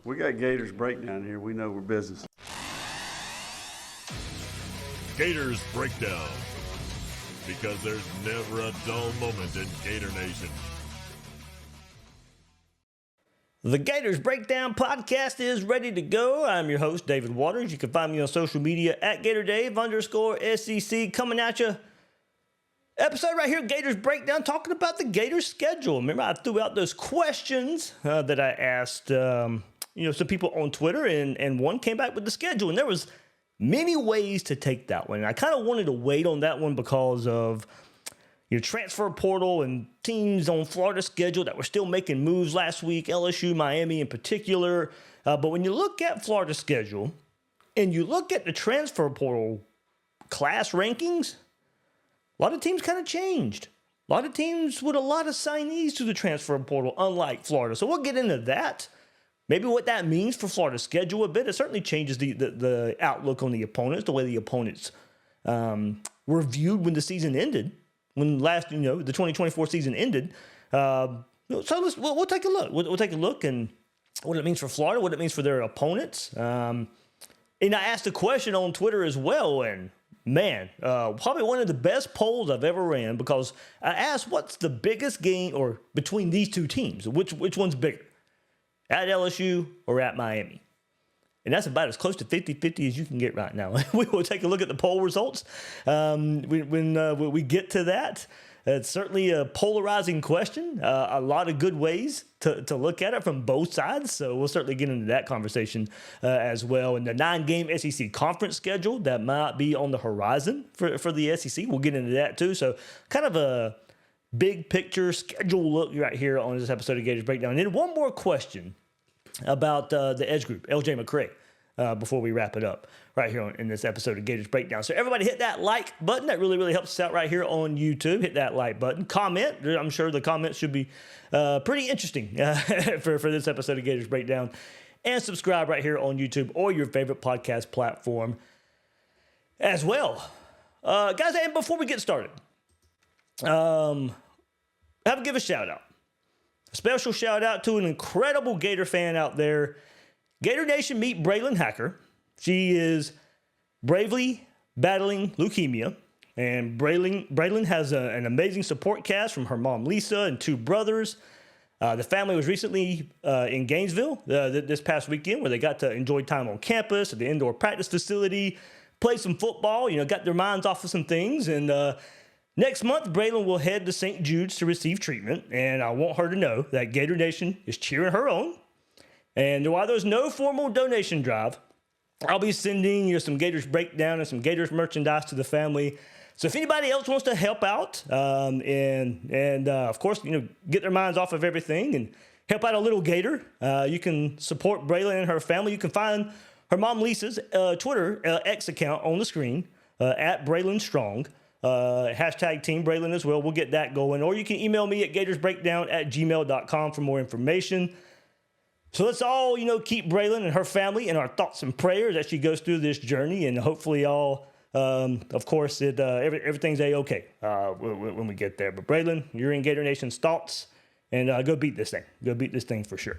We got Gators breakdown here. We know we're business. Gators breakdown, because there's never a dull moment in Gator Nation. The Gators Breakdown podcast is ready to go. I'm your host, David Waters. You can find me on social media at GatorDave_SEC. Coming at you. Episode right here, Gators Breakdown, talking about the Gators schedule. Remember, I threw out those questions that I asked, some people on Twitter, and one came back with the schedule. And there was many ways to take that one. And I kind of wanted to wait on that one because of your transfer portal and teams on Florida's schedule that were still making moves last week, LSU, Miami in particular. But when you look at Florida's schedule and you look at the transfer portal class rankings, a lot of teams kind of changed. A lot of teams with a lot of signees to the transfer portal, unlike Florida. So we'll get into that. Maybe what that means for Florida's schedule a bit. It certainly changes the outlook on the opponents, the way the opponents were viewed when the season ended. When the 2024 season ended. So we'll take a look. We'll take a look and what it means for Florida, what it means for their opponents. And I asked a question on Twitter as well, and man, probably one of the best polls I've ever ran, because I asked what's the biggest game or between these two teams, which one's bigger, at LSU or at Miami? And that's about as close to 50-50 as you can get right now. We will take a look at the poll results when we get to that. It's certainly a polarizing question. A lot of good ways to look at it from both sides. So we'll certainly get into that conversation as well. And the 9-game SEC conference schedule that might be on the horizon for the SEC. We'll get into that too. So kind of a big picture schedule look right here on this episode of Gators Breakdown. And then one more question about the Edge Group, LJ McCray, before we wrap it up right here in this episode of Gators Breakdown. So everybody hit that like button. That really, really helps us out right here on YouTube. Hit that like button. Comment. I'm sure the comments should be pretty interesting for this episode of Gators Breakdown. And subscribe right here on YouTube or your favorite podcast platform as well. Guys, and before we get started, have to give a shout out. A special shout out to an incredible Gator fan out there. Gator Nation, meet Braylon Hacker. She is bravely battling leukemia. And Braylon has an amazing support cast from her mom, Lisa, and 2 brothers. The family was recently in Gainesville this past weekend, where they got to enjoy time on campus at the indoor practice facility, play some football, got their minds off of some things. And next month, Braylon will head to St. Jude's to receive treatment, and I want her to know that Gator Nation is cheering her on. And while there's no formal donation drive, I'll be sending some Gators Breakdown and some Gators merchandise to the family. So if anybody else wants to help out and of course, get their minds off of everything and help out a little Gator, you can support Braylon and her family. You can find her mom Lisa's Twitter X account on the screen at Braylon Strong. Hashtag Team Braylon as well. We'll get that going. Or you can email me at gatorsbreakdown@gmail.com for more information. So let's all, keep Braylon and her family in our thoughts and prayers as she goes through this journey. And hopefully all, of course, everything's A-okay when we get there. But Braylon, you're in Gator Nation's thoughts. And go beat this thing. Go beat this thing for sure.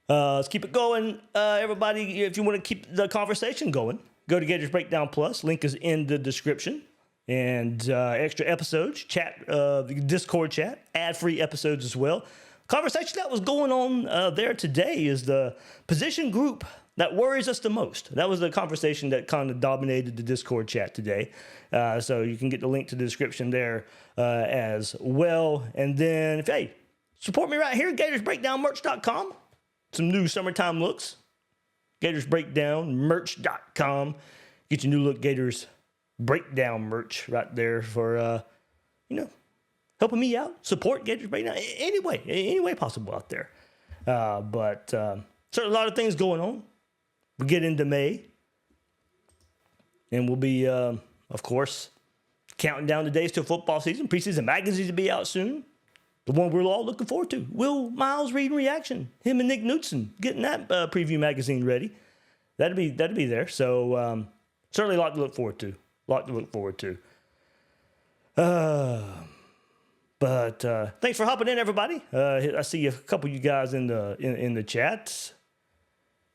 Let's keep it going. Everybody, if you want to keep the conversation going, go to Gators Breakdown Plus. Link is in the description. And extra episodes, the Discord chat, ad-free episodes as well. Conversation that was going on there today is the position group that worries us the most. That was the conversation that kind of dominated the Discord chat today. So you can get the link to the description there as well. And then, support me right here, gatorsbreakdownmerch.com. Some new summertime looks. Gatorsbreakdownmerch.com. Get your new look Gators Breakdown merch right there for, helping me out, support Gators Breakdown any way possible out there. But certainly a lot of things going on. We get into May, and we'll be, of course, counting down the days till football season. Preseason magazines will be out soon. The one we're all looking forward to. Will Miles reading reaction? Him and Nick Knudsen getting that preview magazine ready. That'll be there. So certainly a lot to look forward to. But thanks for hopping in, everybody. I see a couple of you guys in the chats.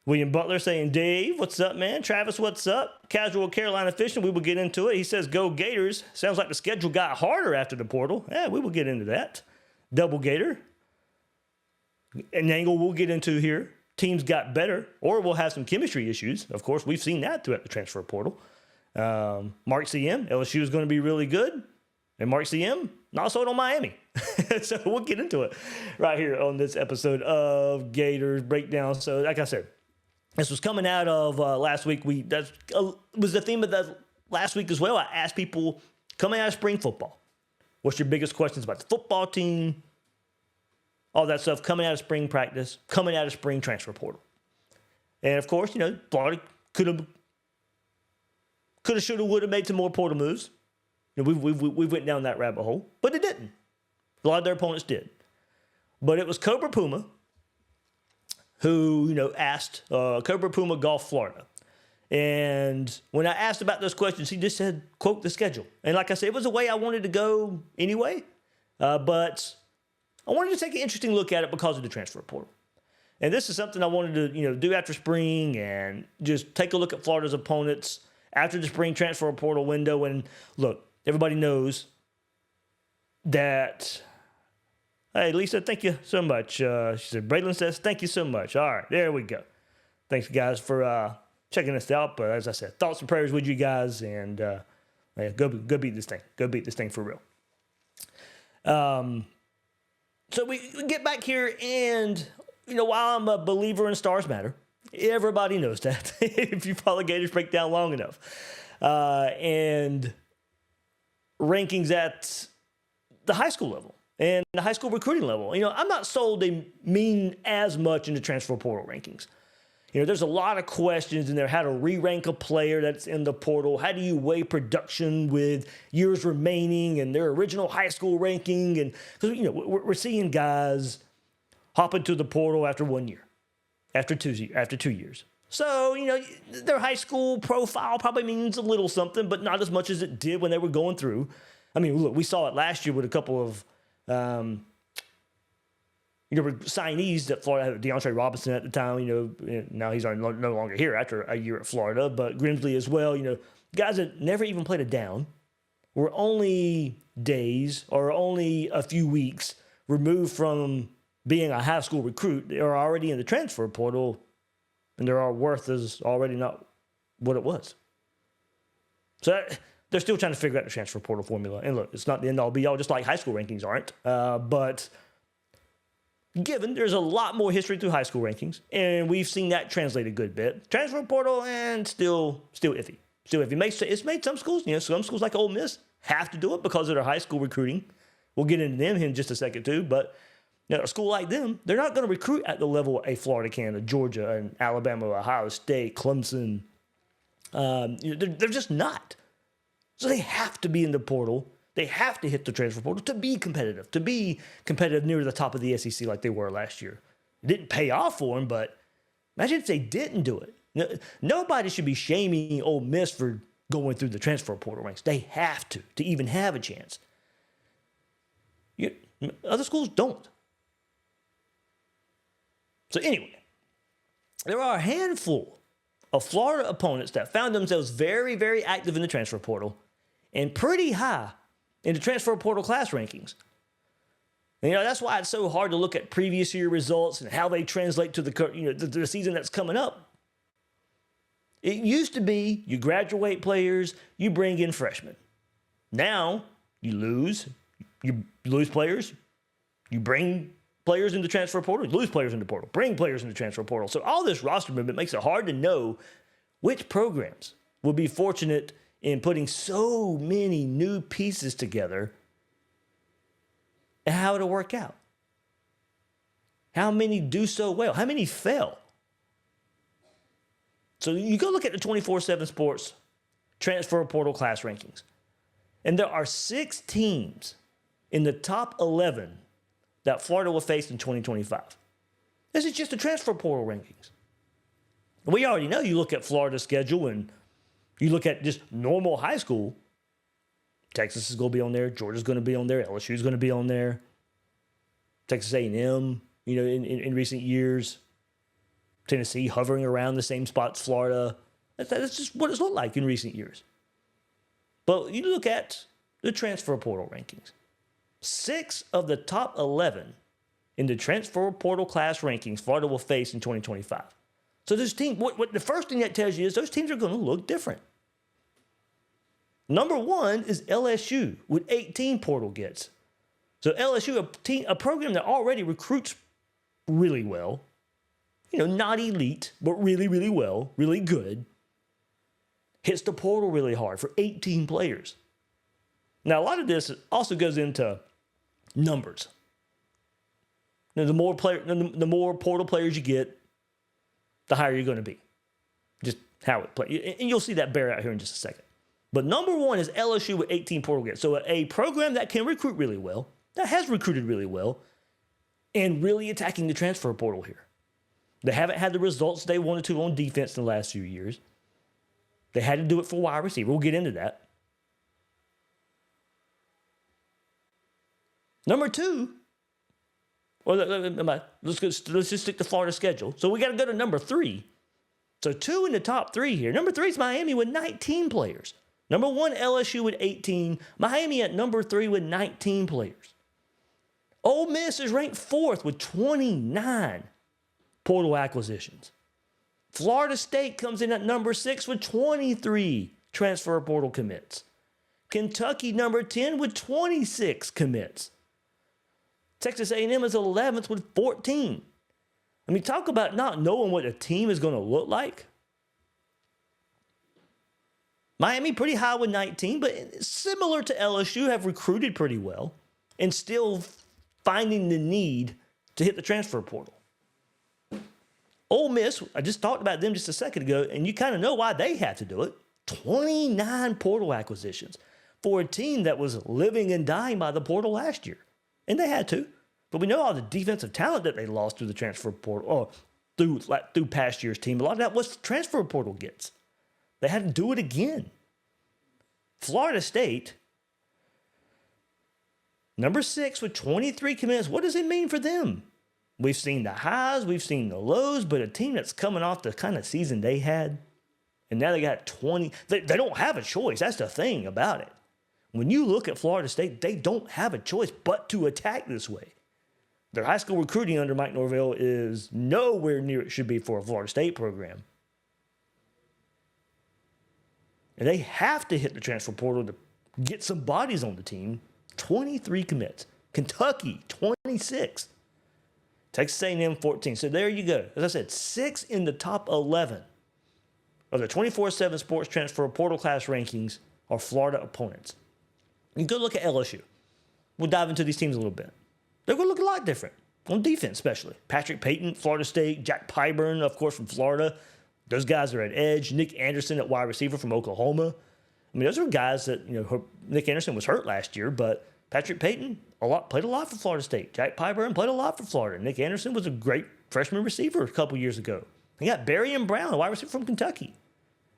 William Butler saying, Dave, what's up, man? Travis, what's up? Casual Carolina Fishing, we will get into it. He says, go Gators. Sounds like the schedule got harder after the portal. Yeah, we will get into that. Double Gator. An angle we'll get into here. Teams got better, or we'll have some chemistry issues. Of course, we've seen that throughout the transfer portal. Mark CM, LSU is going to be really good. And Mark CM, not sold on Miami. So we'll get into it right here on this episode of Gators Breakdown. So like I said, this was coming out of last week. That was the theme of that last week as well. I asked people coming out of spring football, what's your biggest questions about the football team? All that stuff coming out of spring practice, coming out of spring transfer portal. And of course, Florida could have, should have, would have made some more portal moves. We went down that rabbit hole, but it didn't. A lot of their opponents did. But it was Cobra Puma who, asked Cobra Puma Golf Florida. And when I asked about those questions, he just said, quote, the schedule. And like I said, it was a way I wanted to go anyway. But I wanted to take an interesting look at it because of the transfer portal. And this is something I wanted to, do after spring and just take a look at Florida's opponents after the spring transfer portal window. And look, everybody knows that. Hey, Lisa, thank you so much. She said, Braylon says, thank you so much. All right, there we go. Thanks, guys, for checking us out. But as I said, thoughts and prayers with you guys. And go beat this thing. Go beat this thing for real. So we get back here, and, while I'm a believer in Stars Matter, everybody knows that if you follow Gators Breakdown long enough. And rankings at the high school level and the high school recruiting level. I'm not sold they mean as much in the transfer portal rankings. There's a lot of questions in there. How to re-rank a player that's in the portal. How do you weigh production with years remaining and their original high school ranking? And because, we're seeing guys hop into the portal after 1 year, after 2 years. So, their high school profile probably means a little something, but not as much as it did when they were going through. I mean, look, we saw it last year with a couple of, signees that Florida had. DeAndre Robinson at the time, now he's no longer here after a year at Florida, but Grimsley as well, guys that never even played a down, were only days or only a few weeks removed from being a high school recruit. They are already in the transfer portal, and their worth is already not what it was. So they're still trying to figure out the transfer portal formula. And look, it's not the end-all be-all, just like high school rankings aren't. But given there's a lot more history through high school rankings, and we've seen that translate a good bit. Transfer portal, and still iffy. Still iffy. It's made some schools, some schools like Ole Miss have to do it because of their high school recruiting. We'll get into them in just a second too, but a school like them, they're not going to recruit at the level a Florida can, a Georgia, and Alabama, Ohio State, Clemson. They're just not. So they have to be in the portal. They have to hit the transfer portal to be competitive near the top of the SEC like they were last year. It didn't pay off for them, but imagine if they didn't do it. Nobody should be shaming Ole Miss for going through the transfer portal ranks. They have to even have a chance. Other schools don't. So anyway, there are a handful of Florida opponents that found themselves very, very active in the transfer portal and pretty high in the transfer portal class rankings. And, that's why it's so hard to look at previous year results and how they translate to the season that's coming up. It used to be you graduate players, you bring in freshmen. Now you lose players, you bring players in the transfer portal, you lose players in the portal, bring players in the transfer portal. So all this roster movement makes it hard to know which programs will be fortunate in putting so many new pieces together and how it'll work out. How many do so well? How many fail? So you go look at the 24/7 Sports transfer portal class rankings, and there are 6 teams in the top 11 that Florida will face in 2025. This is just the transfer portal rankings. We already know, you look at Florida's schedule and you look at just normal high school, Texas is going to be on there. Georgia's going to be on there. LSU is going to be on there. Texas A&M, in recent years. Tennessee hovering around the same spots. Florida. That's just what it's looked like in recent years. But you look at the transfer portal rankings. 6 of the top 11 in the transfer portal class rankings Florida will face in 2025. So this team, what the first thing that tells you is those teams are going to look different. Number 1 is LSU with 18 portal gets. So LSU, a program that already recruits really well, not elite, but really, really well, really good, hits the portal really hard for 18 players. Now, a lot of this also goes into numbers. The more portal players you get, the higher you're going to be. Just how it plays. And you'll see that bear out here in just a second. But number 1 is LSU with 18 portal gets. So a program that can recruit really well, that has recruited really well, and really attacking the transfer portal here. They haven't had the results they wanted to on defense in the last few years. They had to do it for wide receiver. We'll get into that. Number 2, let's just stick to Florida schedule. So we got to go to number 3. So 2 in the top 3 here. Number 3 is Miami with 19 players. Number 1, LSU with 18. Miami at number 3 with 19 players. Ole Miss is ranked 4th with 29 portal acquisitions. Florida State comes in at number 6 with 23 transfer portal commits. Kentucky number 10 with 26 commits. Texas A&M is 11th with 14. I mean, talk about not knowing what a team is going to look like. Miami pretty high with 19, but similar to LSU, have recruited pretty well and still finding the need to hit the transfer portal. Ole Miss, I just talked about them just a second ago, and you kind of know why they have to do it. 29 portal acquisitions for a team that was living and dying by the portal last year. And they had to. But we know all the defensive talent that they lost through the transfer portal, or through past year's team. A lot of that was transfer portal gets. They had to do it again. Florida State, number 6 with 23 commits. What does it mean for them? We've seen the highs, we've seen the lows, but a team that's coming off the kind of season they had, and now they got 20. They don't have a choice. That's the thing about it. When you look at Florida State, they don't have a choice but to attack this way. Their high school recruiting under Mike Norvell is nowhere near it should be for a Florida State program. And they have to hit the transfer portal to get some bodies on the team. 23 commits. Kentucky, 26. Texas A&M, 14. So there you go. As I said, 6 in the top 11 of the 24/7 sports transfer portal class rankings are Florida opponents. You go look at LSU. We'll dive into these teams a little bit. They're going to look a lot different, on defense especially. Patrick Payton, Florida State. Jack Pyburn, of course, from Florida. Those guys are at edge. Nick Anderson at wide receiver from Oklahoma. I mean, those are guys that, Nick Anderson was hurt last year, but Patrick Payton played a lot for Florida State. Jack Pyburn played a lot for Florida. Nick Anderson was a great freshman receiver a couple years ago. They got Barry and Brown, a wide receiver from Kentucky.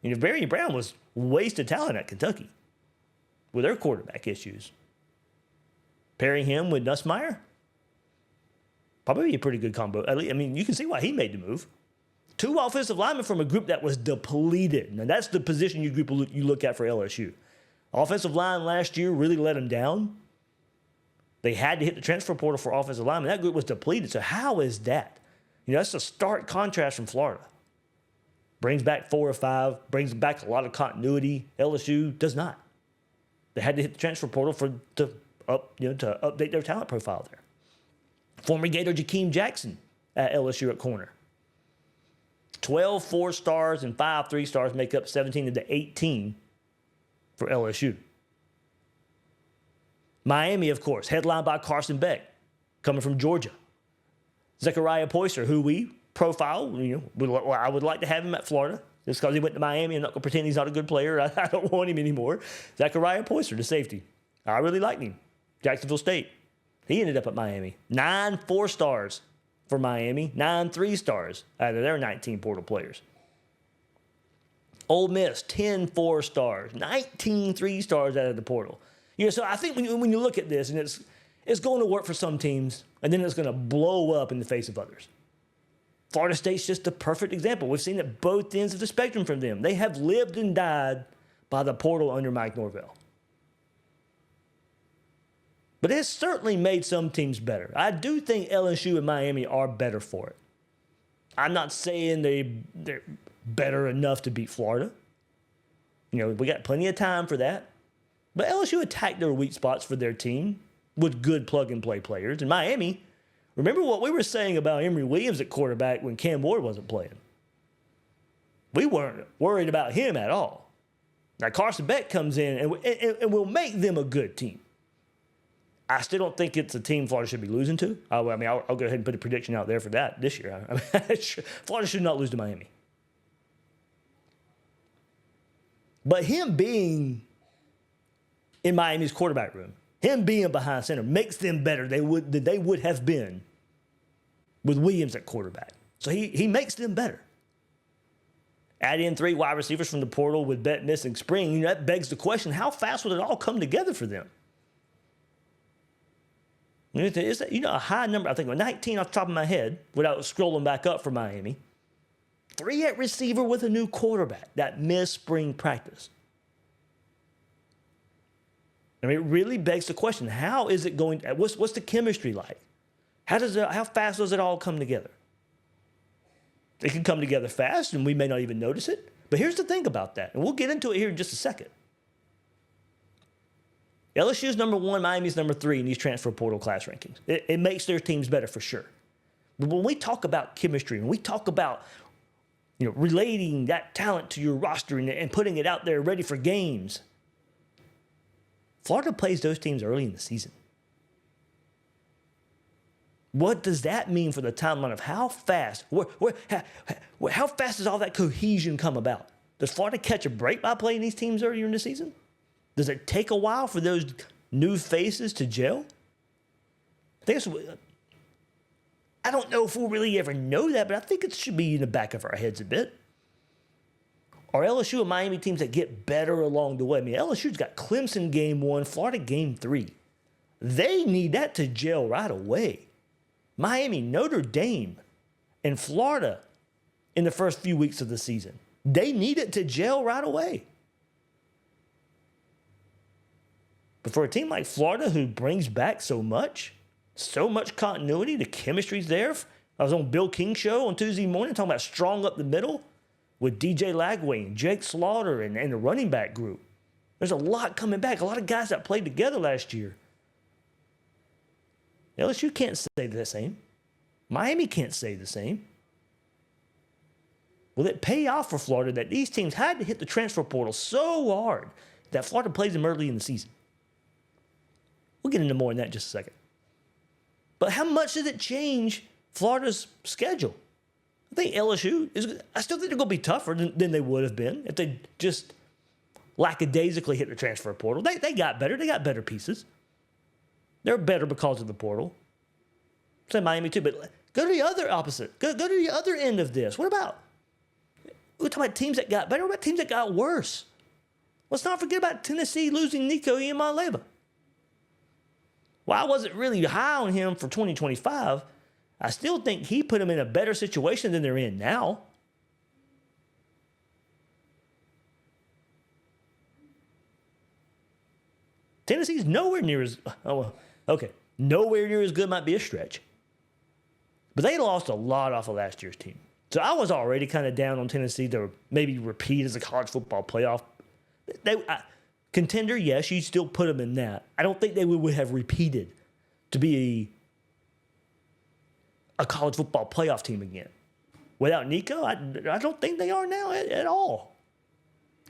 Barry and Brown was wasted talent at Kentucky with their quarterback issues. Pairing him with Nussmeier, probably a pretty good combo. You can see why he made the move. 2 offensive linemen from a group that was depleted. Now, that's the position you look at for LSU. Offensive line last year really let them down. They had to hit the transfer portal for offensive linemen. That group was depleted. So how is that? That's a stark contrast from Florida. Brings back 4 or 5, brings back a lot of continuity. LSU does not. They had to hit the transfer portal to update their talent profile there. Former Gator Jakeem Jackson at LSU at corner. 12 4-stars and 5 3-stars make up 17 of the 18 for LSU. Miami, of course, headlined by Carson Beck, coming from Georgia. Zechariah Poyser, who we profile, I would like to have him at Florida. Just because he went to Miami, I'm not going to pretend he's not a good player. I don't want him anymore. Zechariah Poyser, the safety. I really liked him. Jacksonville State. He ended up at Miami. 9 4-stars for Miami. 9 3-stars out of their 19 portal players. Ole Miss, 10 4-stars. 19 3-stars out of the portal. So I think when you look at this, and it's going to work for some teams, and then it's going to blow up in the face of others. Florida State's just the perfect example. We've seen at both ends of the spectrum from them. They have lived and died by the portal under Mike Norvell. But it's certainly made some teams better. I do think LSU and Miami are better for it. I'm not saying they're better enough to beat Florida. We got plenty of time for that. But LSU attacked their weak spots for their team with good plug-and-play players. And Miami, remember what we were saying about Emory Williams at quarterback when Cam Ward wasn't playing? We weren't worried about him at all. Now, Carson Beck comes in and will make them a good team. I still don't think it's a team Florida should be losing to. I'll go ahead and put a prediction out there for that this year. Florida should not lose to Miami. But him being in Miami's quarterback room, him being behind center, makes them better than they would have been with Williams at quarterback. So he makes them better. Add in 3 wide receivers from the portal with Beck missing spring. That begs the question, how fast will it all come together for them? Is that, a high number? I think 19 off the top of my head without scrolling back up for Miami. 3 at receiver with a new quarterback that missed spring practice. It really begs the question, how is it going? What's the chemistry like? How fast does it all come together? It can come together fast, and we may not even notice it. But here's the thing about that, and we'll get into it here in just a second. LSU's number 1, Miami's number 3 in these transfer portal class rankings. It makes their teams better for sure. But when we talk about chemistry, when we talk about relating that talent to your roster and putting it out there ready for games, Florida plays those teams early in the season. What does that mean for the timeline of how fast, how fast does all that cohesion come about? Does Florida catch a break by playing these teams earlier in the season? Does it take a while for those new faces to gel? I don't know if we'll really ever know that, but I think it should be in the back of our heads a bit. Are LSU and Miami teams that get better along the way? LSU's got Clemson game 1, Florida game 3. They need that to gel right away. Miami, Notre Dame, and Florida in the first few weeks of the season. They need it to gel right away. But for a team like Florida who brings back so much continuity, the chemistry's there. I was on Bill King's show on Tuesday morning talking about strong up the middle with DJ Lagway and Jake Slaughter and the running back group. There's a lot coming back, a lot of guys that played together last year. LSU can't say the same. Miami can't say the same. Will it pay off for Florida that these teams had to hit the transfer portal so hard that Florida plays them early in the season? We'll get into more on that in just a second. But how much does it change Florida's schedule? I think LSU I still think they're going to be tougher than they would have been if they just lackadaisically hit the transfer portal. They got better. They got better pieces. They're better because of the portal. Say Miami too, but go to the other opposite. Go to the other end of this. We're talking about teams that got better. What about teams that got worse? Let's not forget about Tennessee losing Nico Iamaleava. While I wasn't really high on him for 2025, I still think he put them in a better situation than they're in now. Tennessee's nowhere near as nowhere near as good might be a stretch. But they lost a lot off of last year's team. So I was already kind of down on Tennessee to maybe repeat as a college football playoff. Contender, yes, you still put them in that. I don't think they would have repeated to be a college football playoff team again. Without Nico, I don't think they are now at all.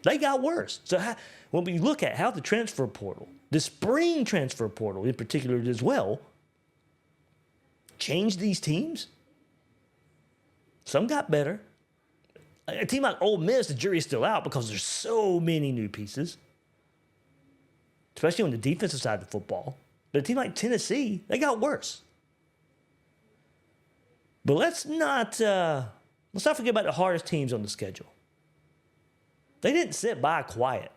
They got worse. So when we look at how the transfer portal, the spring transfer portal in particular as well, changed these teams, some got better. A team like Ole Miss, the jury's still out because there's so many new pieces, especially on the defensive side of the football. But a team like Tennessee, they got worse. But let's not forget about the hardest teams on the schedule. They didn't sit by quiet.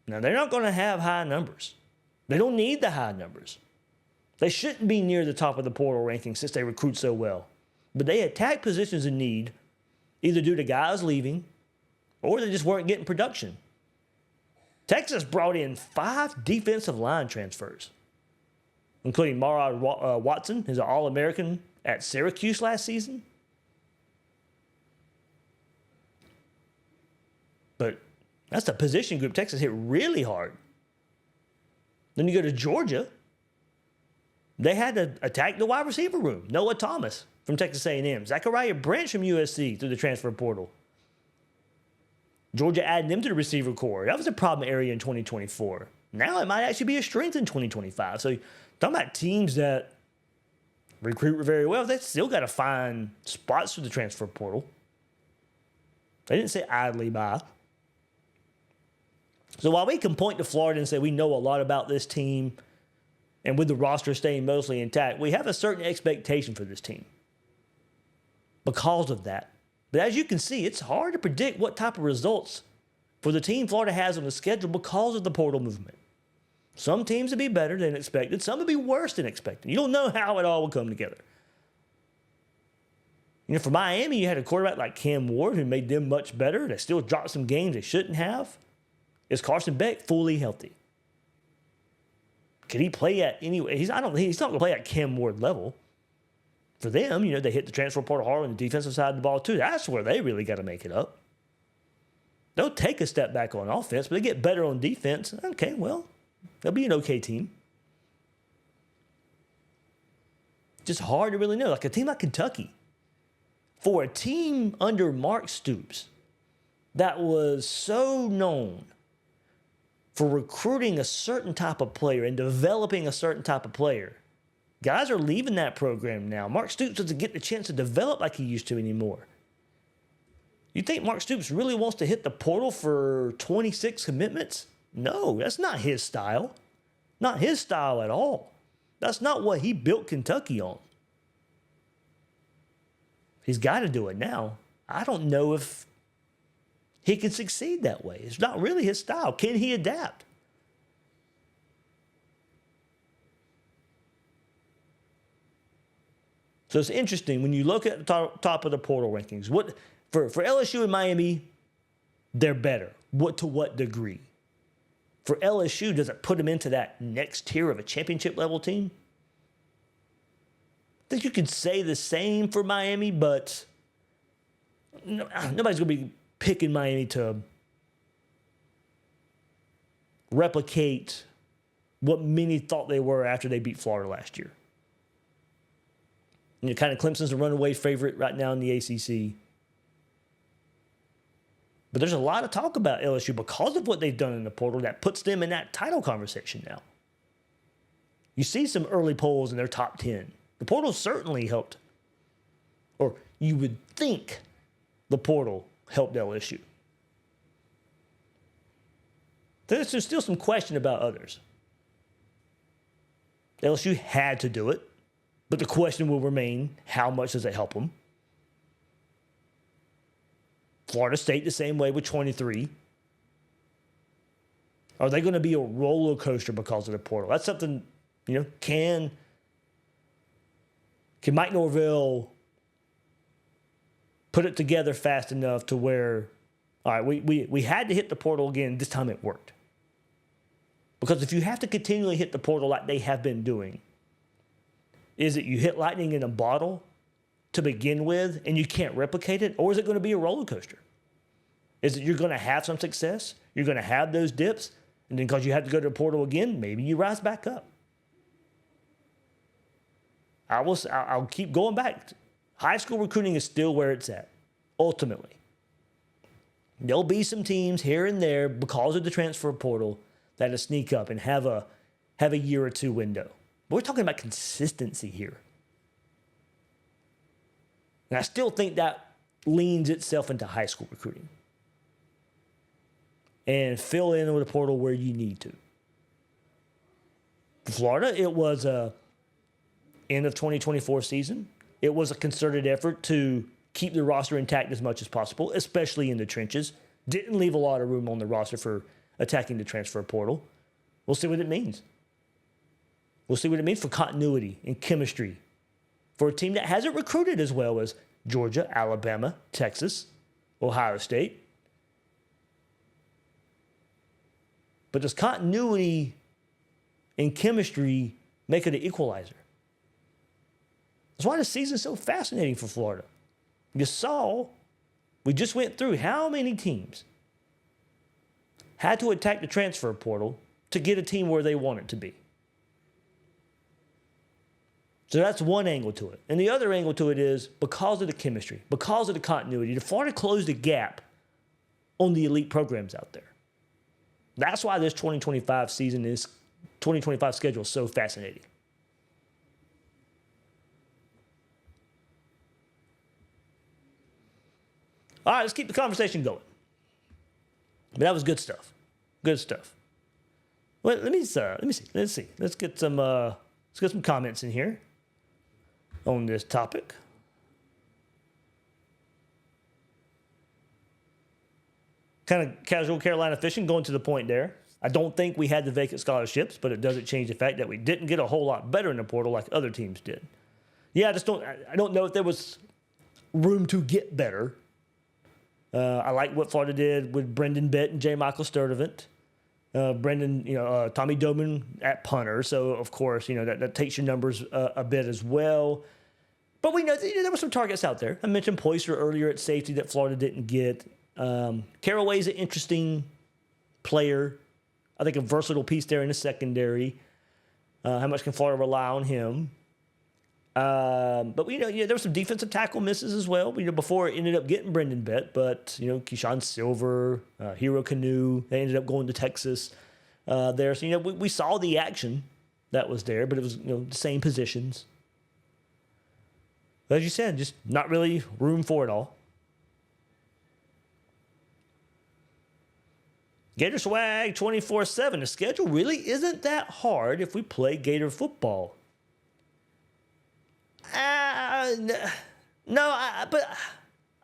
Now, they're not going to have high numbers. They don't need the high numbers. They shouldn't be near the top of the portal ranking since they recruit so well. But they attack positions in need, either due to guys leaving or they just weren't getting production. Texas brought in 5 defensive line transfers, including Mara Watson, who's an All-American at Syracuse last season. But that's the position group Texas hit really hard. Then you go to Georgia. They had to attack the wide receiver room. Noah Thomas from Texas A&M. Zachariah Branch from USC through the transfer portal. Georgia added them to the receiver core. That was a problem area in 2024. Now it might actually be a strength in 2025. So talking about teams that recruit very well, they still got to find spots through the transfer portal. They didn't say idly by. So while we can point to Florida and say we know a lot about this team, and with the roster staying mostly intact, we have a certain expectation for this team because of that. But as you can see, it's hard to predict what type of results for the team Florida has on the schedule because of the portal movement. Some teams will be better than expected. Some will be worse than expected. You don't know how it all will come together. You know, for Miami, you had a quarterback like Cam Ward who made them much better. They still dropped some games they shouldn't have. Is Carson Beck fully healthy? Can he play at anyway? He's not going to play at Cam Ward level. For them, you know, they hit the transfer portal hard on the defensive side of the ball too. That's where they really got to make it up. They'll take a step back on offense, but they get better on defense. Okay, well, they'll be an okay team. Just hard to really know. Like a team like Kentucky, for a team under Mark Stoops that was so known for recruiting a certain type of player and developing a certain type of player. Guys are leaving that program now. Mark Stoops doesn't get the chance to develop like he used to anymore. You think Mark Stoops really wants to hit the portal for 26 commitments? No, that's not his style. Not his style at all. That's not what he built Kentucky on. He's got to do it now. I don't know if he can succeed that way. It's not really his style. Can he adapt? So it's interesting when you look at the top of the portal rankings. What for LSU and Miami, they're better. To what degree? For LSU, does it put them into that next tier of a championship level team? I think you could say the same for Miami, but nobody's going to be picking Miami to replicate what many thought they were after they beat Florida last year. You know, kind of Clemson's a runaway favorite right now in the ACC. But there's a lot of talk about LSU because of what they've done in the portal that puts them in that title conversation now. You see some early polls in their top 10. The portal certainly helped, or you would think the portal helped LSU. There's still some question about others. LSU had to do it, but the question will remain, how much does it help them? Florida State the same way with 23. Are they going to be a roller coaster because of the portal? That's something, you know, can Mike Norvell put it together fast enough to where, all right, we had to hit the portal again. This time it worked. Because if you have to continually hit the portal like they have been doing, is it you hit lightning in a bottle to begin with and you can't replicate it? Or is it going to be a roller coaster? Is it you're going to have some success, you're going to have those dips, and then because you have to go to the portal again, maybe you rise back up? I'll keep going back. High school recruiting is still where it's at, ultimately. There'll be some teams here and there because of the transfer portal that'll sneak up and have a year or two window. But we're talking about consistency here. And I still think that leans itself into high school recruiting. And fill in with a portal where you need to. For Florida, it was a end of 2024 season. It was a concerted effort to keep the roster intact as much as possible, especially in the trenches. Didn't leave a lot of room on the roster for attacking the transfer portal. We'll see what it means. We'll see what it means for continuity and chemistry for a team that hasn't recruited as well as Georgia, Alabama, Texas, Ohio State. But does continuity and chemistry make it an equalizer? That's why the season's so fascinating for Florida. You saw, we just went through how many teams had to attack the transfer portal to get a team where they want it to be. So that's one angle to it. And the other angle to it is because of the chemistry, because of the continuity, the Florida closed the gap on the elite programs out there. That's why this 2025 schedule is so fascinating. All right, let's keep the conversation going. But that was good stuff. Good stuff. Well, let me see. Let's get some comments in here on this topic. Kind of casual Carolina fishing, going to the point there. I don't think we had the vacant scholarships, but it doesn't change the fact that we didn't get a whole lot better in the portal like other teams did. Yeah, I don't know if there was room to get better. I like what Florida did with Brendan Bett and J. Michael Sturdivant. Tommy Doman at punter. So, of course, that takes your numbers a bit as well. But we know there were some targets out there. I mentioned Poyser earlier at safety that Florida didn't get. Caraway's an interesting player. I think a versatile piece there in the secondary. How much can Florida rely on him? But there were some defensive tackle misses as well. Before it ended up getting Brendan Bett, but Keyshawn Silver, Hero Canoe, they ended up going to Texas there. So we saw the action that was there, but it was the same positions. But as you said, just not really room for it all. Gator Swag 24/7. The schedule really isn't that hard if we play Gator football. But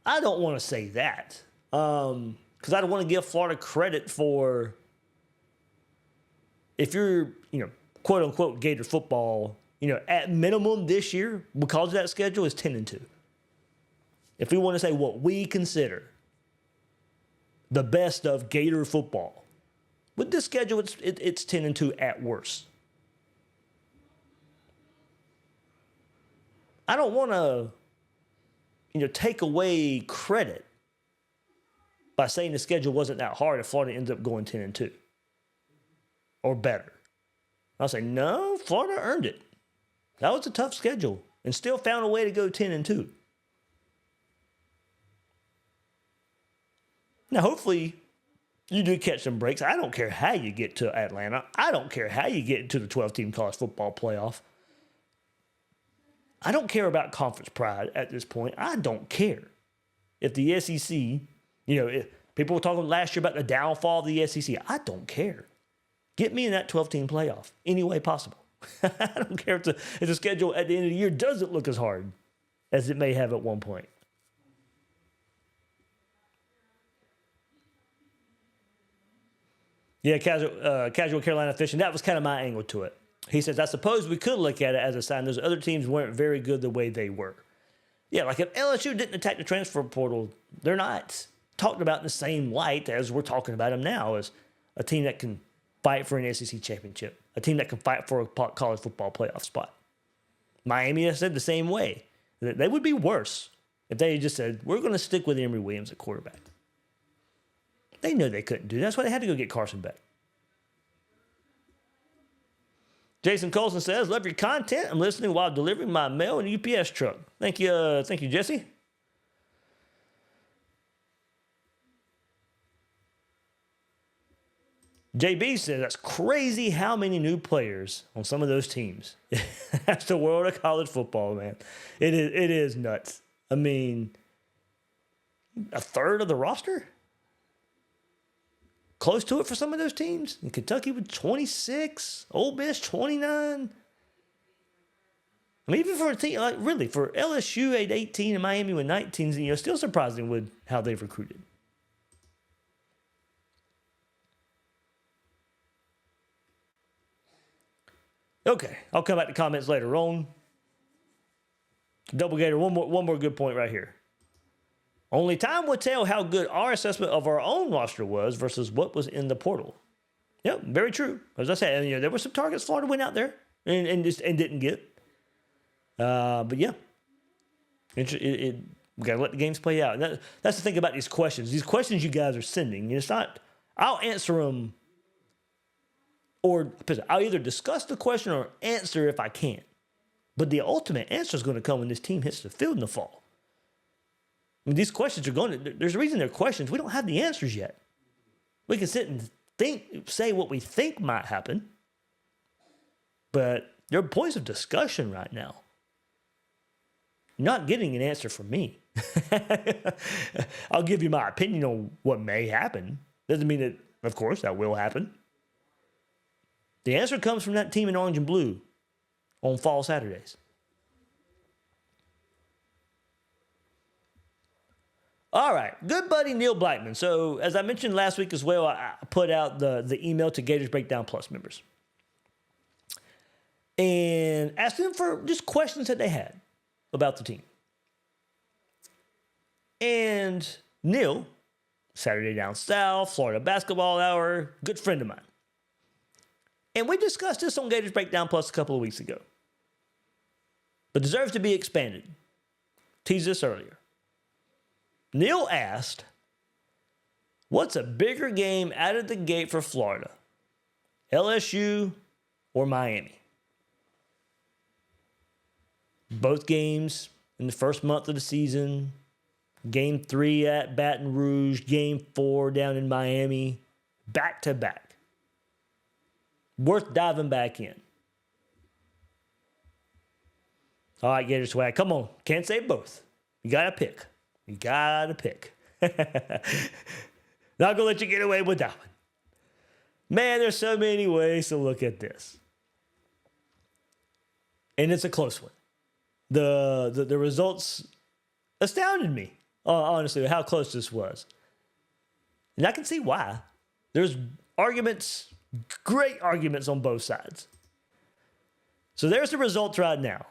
I don't want to say that because I don't want to give Florida credit for if you're, quote unquote Gator football. At minimum this year because of that schedule is 10-2. If we want to say what we consider the best of Gator football, with this schedule it's 10-2 at worst. I don't want to, take away credit by saying the schedule wasn't that hard if Florida ends up going 10-2 or better. I'll say, no, Florida earned it. That was a tough schedule and still found a way to go 10-2. Now, hopefully, you do catch some breaks. I don't care how you get to Atlanta. I don't care how you get into the 12-team college football playoff. I don't care about conference pride at this point. I don't care. If the SEC, if people were talking last year about the downfall of the SEC, I don't care. Get me in that 12-team playoff any way possible. I don't care if the schedule at the end of the year doesn't look as hard as it may have at one point. Yeah, casual Carolina fishing. That was kind of my angle to it. He says, I suppose we could look at it as a sign those other teams weren't very good the way they were. Yeah, like if LSU didn't attack the transfer portal, they're not talked about in the same light as we're talking about them now as a team that can fight for an SEC championship, a team that can fight for a college football playoff spot. Miami has said the same way. They would be worse if they had just said, we're going to stick with Emory Williams at quarterback. They know they couldn't do that. That's why they had to go get Carson Beck. Jason Colson says, love your content. I'm listening while delivering my mail in a UPS truck. Thank you, Jesse. JB says, that's crazy how many new players on some of those teams. That's the world of college football, man. It is nuts. I mean, a third of the roster? Close to it for some of those teams. In Kentucky with 26, Ole Miss 29. I mean, even for a team, like really, for LSU at 18 and Miami with 19, still surprising with how they've recruited. Okay, I'll come back to comments later on. Double Gator, one more good point right here. Only time will tell how good our assessment of our own roster was versus what was in the portal. Yep, very true. As I said, there were some targets Florida went out there and didn't get. But yeah, we got to let the games play out. And that's the thing about these questions. These questions you guys are sending, it's not, I'll answer them, or I'll either discuss the question or answer if I can. But the ultimate answer is going to come when this team hits the field in the fall. I mean, these questions are there's a reason they're questions. We don't have the answers yet. We can sit and say what we think might happen, but there are points of discussion right now. You're not getting an answer from me. I'll give you my opinion on what may happen. Doesn't mean that, of course, that will happen. The answer comes from that team in orange and blue on fall Saturdays. All right, good buddy Neil Blackman. So, as I mentioned last week as well, I put out the email to Gators Breakdown Plus members and asked them for just questions that they had about the team. And Neil, Saturday Down South, Florida Basketball Hour, good friend of mine. And we discussed this on Gators Breakdown Plus a couple of weeks ago, but deserves to be expanded. Teased this earlier. Neil asked, what's a bigger game out of the gate for Florida? LSU or Miami? Both games in the first month of the season. Game 3 at Baton Rouge. Game 4 down in Miami. Back to back. Worth diving back in. All right, Gator Swag, come on. Can't say both. You got to pick. You got to pick. Not going to let you get away with that one. Man, there's so many ways to look at this. And it's a close one. The results astounded me, honestly, how close this was. And I can see why. There's arguments, great arguments on both sides. So there's the results right now.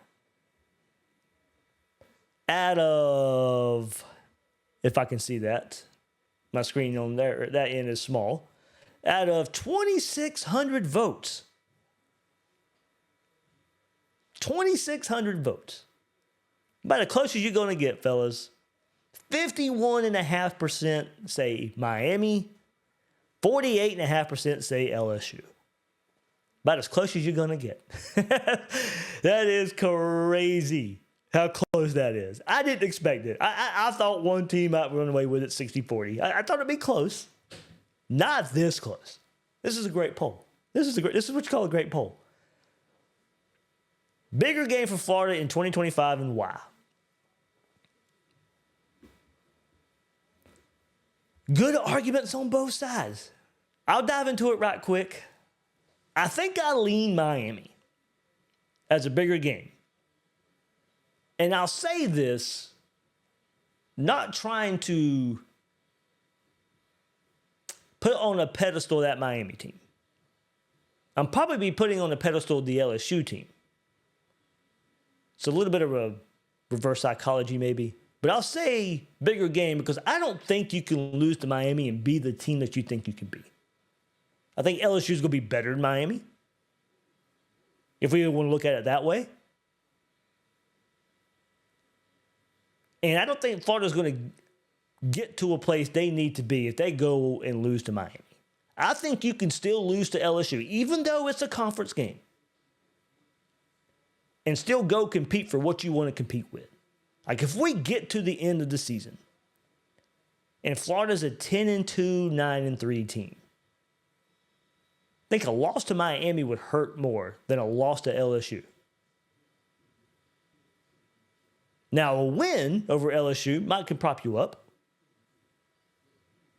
Out of, if I can see that, my screen on there, that end is small. Out of 2,600 votes. 2,600 votes. About as close as you're going to get, fellas. 51.5% say Miami. 48.5% say LSU. About as close as you're going to get. That is crazy how close that is. I didn't expect it. I thought one team might run away with it 60-40. I thought it'd be close. Not this close. This is a great poll. This is what you call a great poll. Bigger game for Florida in 2025 and why? Good arguments on both sides. I'll dive into it right quick. I think I lean Miami as a bigger game. And I'll say this, not trying to put on a pedestal that Miami team. I'm probably be putting on a pedestal the LSU team. It's a little bit of a reverse psychology maybe. But I'll say bigger game because I don't think you can lose to Miami and be the team that you think you can be. I think LSU is going to be better than Miami, if we want to look at it that way. And I don't think Florida's going to get to a place they need to be if they go and lose to Miami. I think you can still lose to LSU, even though it's a conference game, and still go compete for what you want to compete with. Like if we get to the end of the season and Florida's a 10-2, 9-3 team, I think a loss to Miami would hurt more than a loss to LSU. Now, a win over LSU could prop you up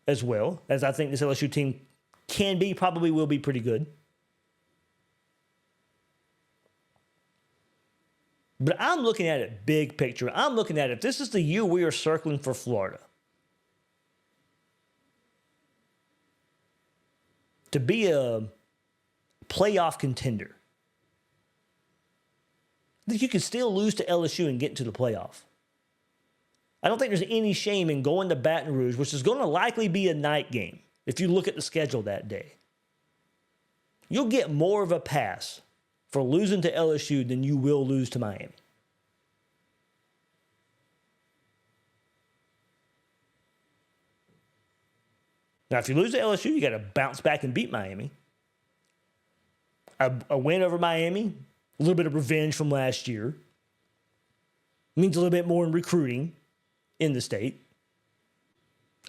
as well, as I think this LSU team can be, probably will be pretty good. But I'm looking at it big picture. I'm looking at it, if this is the year we are circling for Florida, to be a playoff contender, that you can still lose to LSU and get into the playoff. I don't think there's any shame in going to Baton Rouge, which is going to likely be a night game if you look at the schedule that day. You'll get more of a pass for losing to LSU than you will lose to Miami. Now, if you lose to LSU, you got to bounce back and beat Miami. A win over Miami, a little bit of revenge from last year. Means a little bit more in recruiting in the state.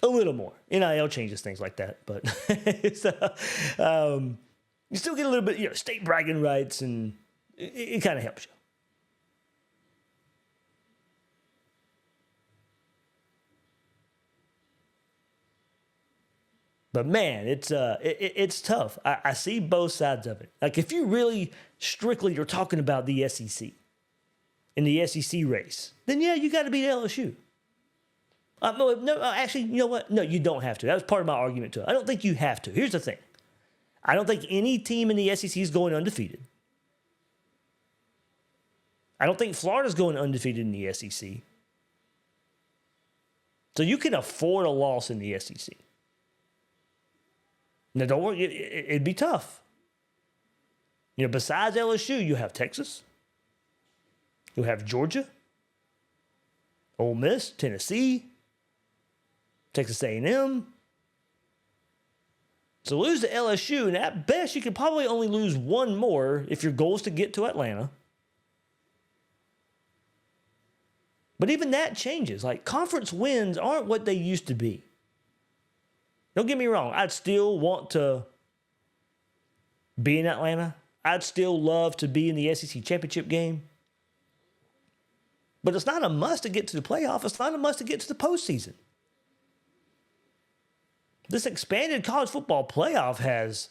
A little more. NIL changes things like that, but it's, you still get a little bit, state bragging rights, and it kind of helps you. But man, it's tough. I see both sides of it. Like if you really strictly you're talking about the SEC in the SEC race, then yeah, you got to beat LSU. No, actually, you know what? No, you don't have to. That was part of my argument too. I don't think you have to. Here's the thing. I don't think any team in the SEC is going undefeated. I don't think Florida's going undefeated in the SEC. So you can afford a loss in the SEC. Now, don't worry, it'd be tough. Besides LSU, you have Texas. You have Georgia, Ole Miss, Tennessee, Texas A&M. So lose to LSU, and at best, you could probably only lose one more if your goal is to get to Atlanta. But even that changes. Like, conference wins aren't what they used to be. Don't get me wrong. I'd still want to be in Atlanta. I'd still love to be in the SEC championship game. But it's not a must to get to the playoff. It's not a must to get to the postseason. This expanded college football playoff has,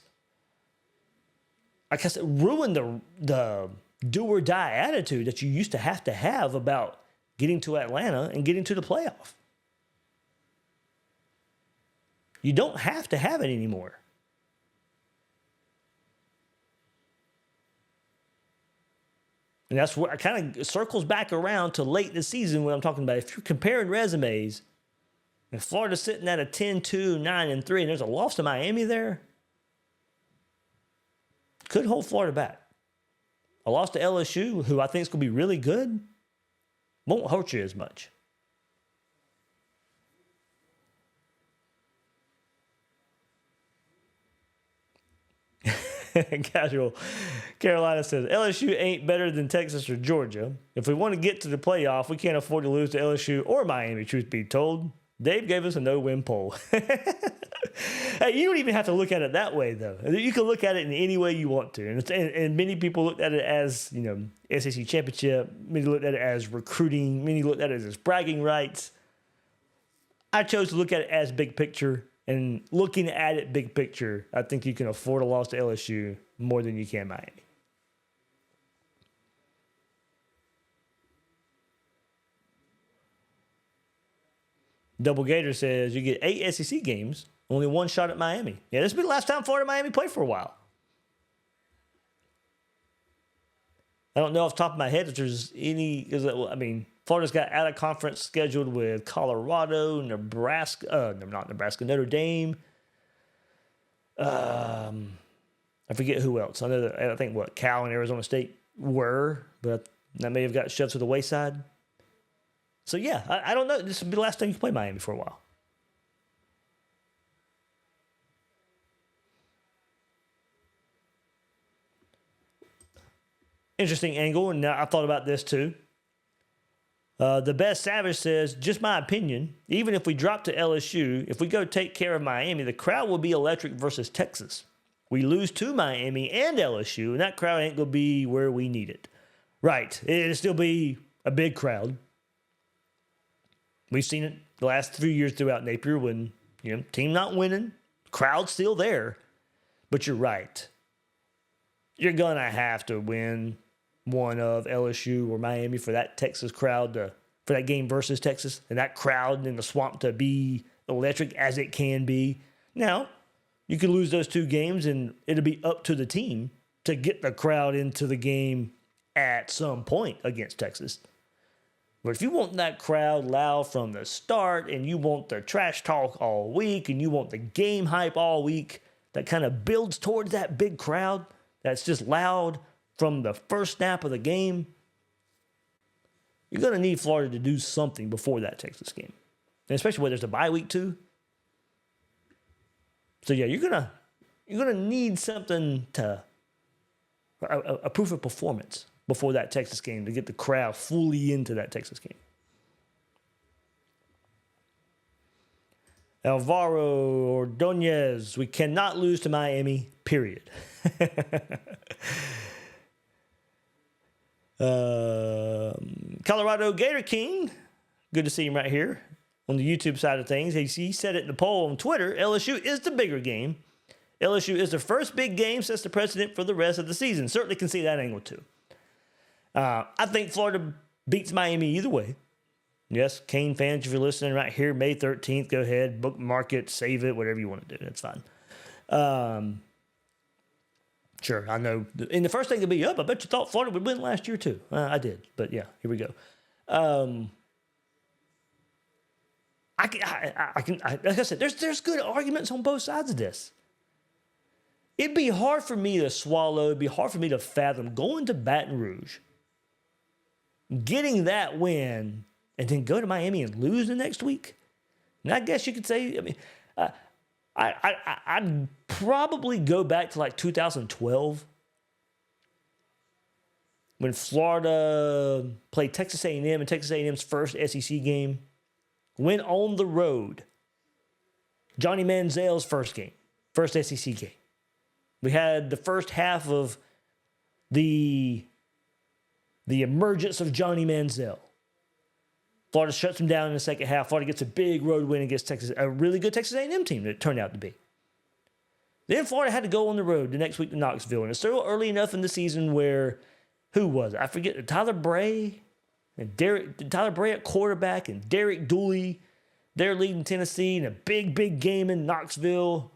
like I said, ruined the do-or-die attitude that you used to have about getting to Atlanta and getting to the playoff. You don't have to have it anymore. And that's where I kind of circles back around to late in the season when I'm talking about if you're comparing resumes, and Florida's sitting at a 10-2, 9-3, and there's a loss to Miami there, could hold Florida back. A loss to LSU, who I think is going to be really good, won't hurt you as much. Casual Carolina says, LSU ain't better than Texas or Georgia. If we want to get to the playoff, we can't afford to lose to LSU or Miami, truth be told. Dave gave us a no-win poll. Hey, you don't even have to look at it that way, though. You can look at it in any way you want to. And many people looked at it as, SEC championship. Many looked at it as recruiting. Many looked at it as bragging rights. I chose to look at it as big picture. And looking at it big picture, I think you can afford a loss to LSU more than you can Miami. Double Gator says you get 8 SEC games, only one shot at Miami. Yeah, this will be the last time Florida and Miami play for a while. I don't know off the top of my head if there's any, Florida's got out of conference scheduled with Colorado, Nebraska, not Nebraska, Notre Dame. I forget who else. I think Cal and Arizona State were, but that may have got shoved to the wayside. So yeah, I don't know. This will be the last time you can play Miami for a while. Interesting angle, and I thought about this too. The Best Savage says, just my opinion, even if we drop to LSU, if we go take care of Miami, the crowd will be electric versus Texas. We lose to Miami and LSU, and that crowd ain't going to be where we need it. Right. It'll still be a big crowd. We've seen it the last few years throughout Napier when, team not winning, crowd's still there. But you're right. You're going to have to win one of LSU or Miami for that Texas crowd for that game versus Texas, and that crowd in the swamp to be electric as it can be. Now, you could lose those two games, and it'll be up to the team to get the crowd into the game at some point against Texas. But if you want that crowd loud from the start and you want the trash talk all week and you want the game hype all week that kind of builds towards that big crowd that's just loud from the first snap of the game, you're going to need Florida to do something before that Texas game. And especially when there's a bye week too. So yeah, you're gonna need something to a proof of performance before that Texas game to get the crowd fully into that Texas game. Alvaro Ordonez, we cannot lose to Miami, period. Colorado Gator King, good to see him right here on the YouTube side of things. He said it in the poll on Twitter, LSU is the bigger game. LSU is the first big game, sets the precedent for the rest of the season. Certainly can see that angle too. I think Florida beats Miami either way. Yes, Cane fans, if you're listening right here, May 13th, go ahead, bookmark it, save it, whatever you want to do. That's fine. Sure, I know. And the first thing to be up, I bet you thought Florida would win last year too. I did, but yeah, here we go. Like I said, there's good arguments on both sides of this. It'd be hard for me to swallow. It'd be hard for me to fathom going to Baton Rouge, getting that win, and then go to Miami and lose the next week. And I guess you could say, I mean, I'd probably go back to like 2012 when Florida played Texas A&M in Texas A&M's first SEC game, went on the road. Johnny Manziel's first game, first SEC game. We had the first half of the emergence of Johnny Manziel. Florida shuts him down in the second half. Florida gets a big road win against Texas, a really good Texas A&M team that it turned out to be. Then Florida had to go on the road the next week to Knoxville. And it's still early enough in the season where, who was it? I forget, Tyler Bray at quarterback and Derek Dooley, they're leading Tennessee in a big game in Knoxville.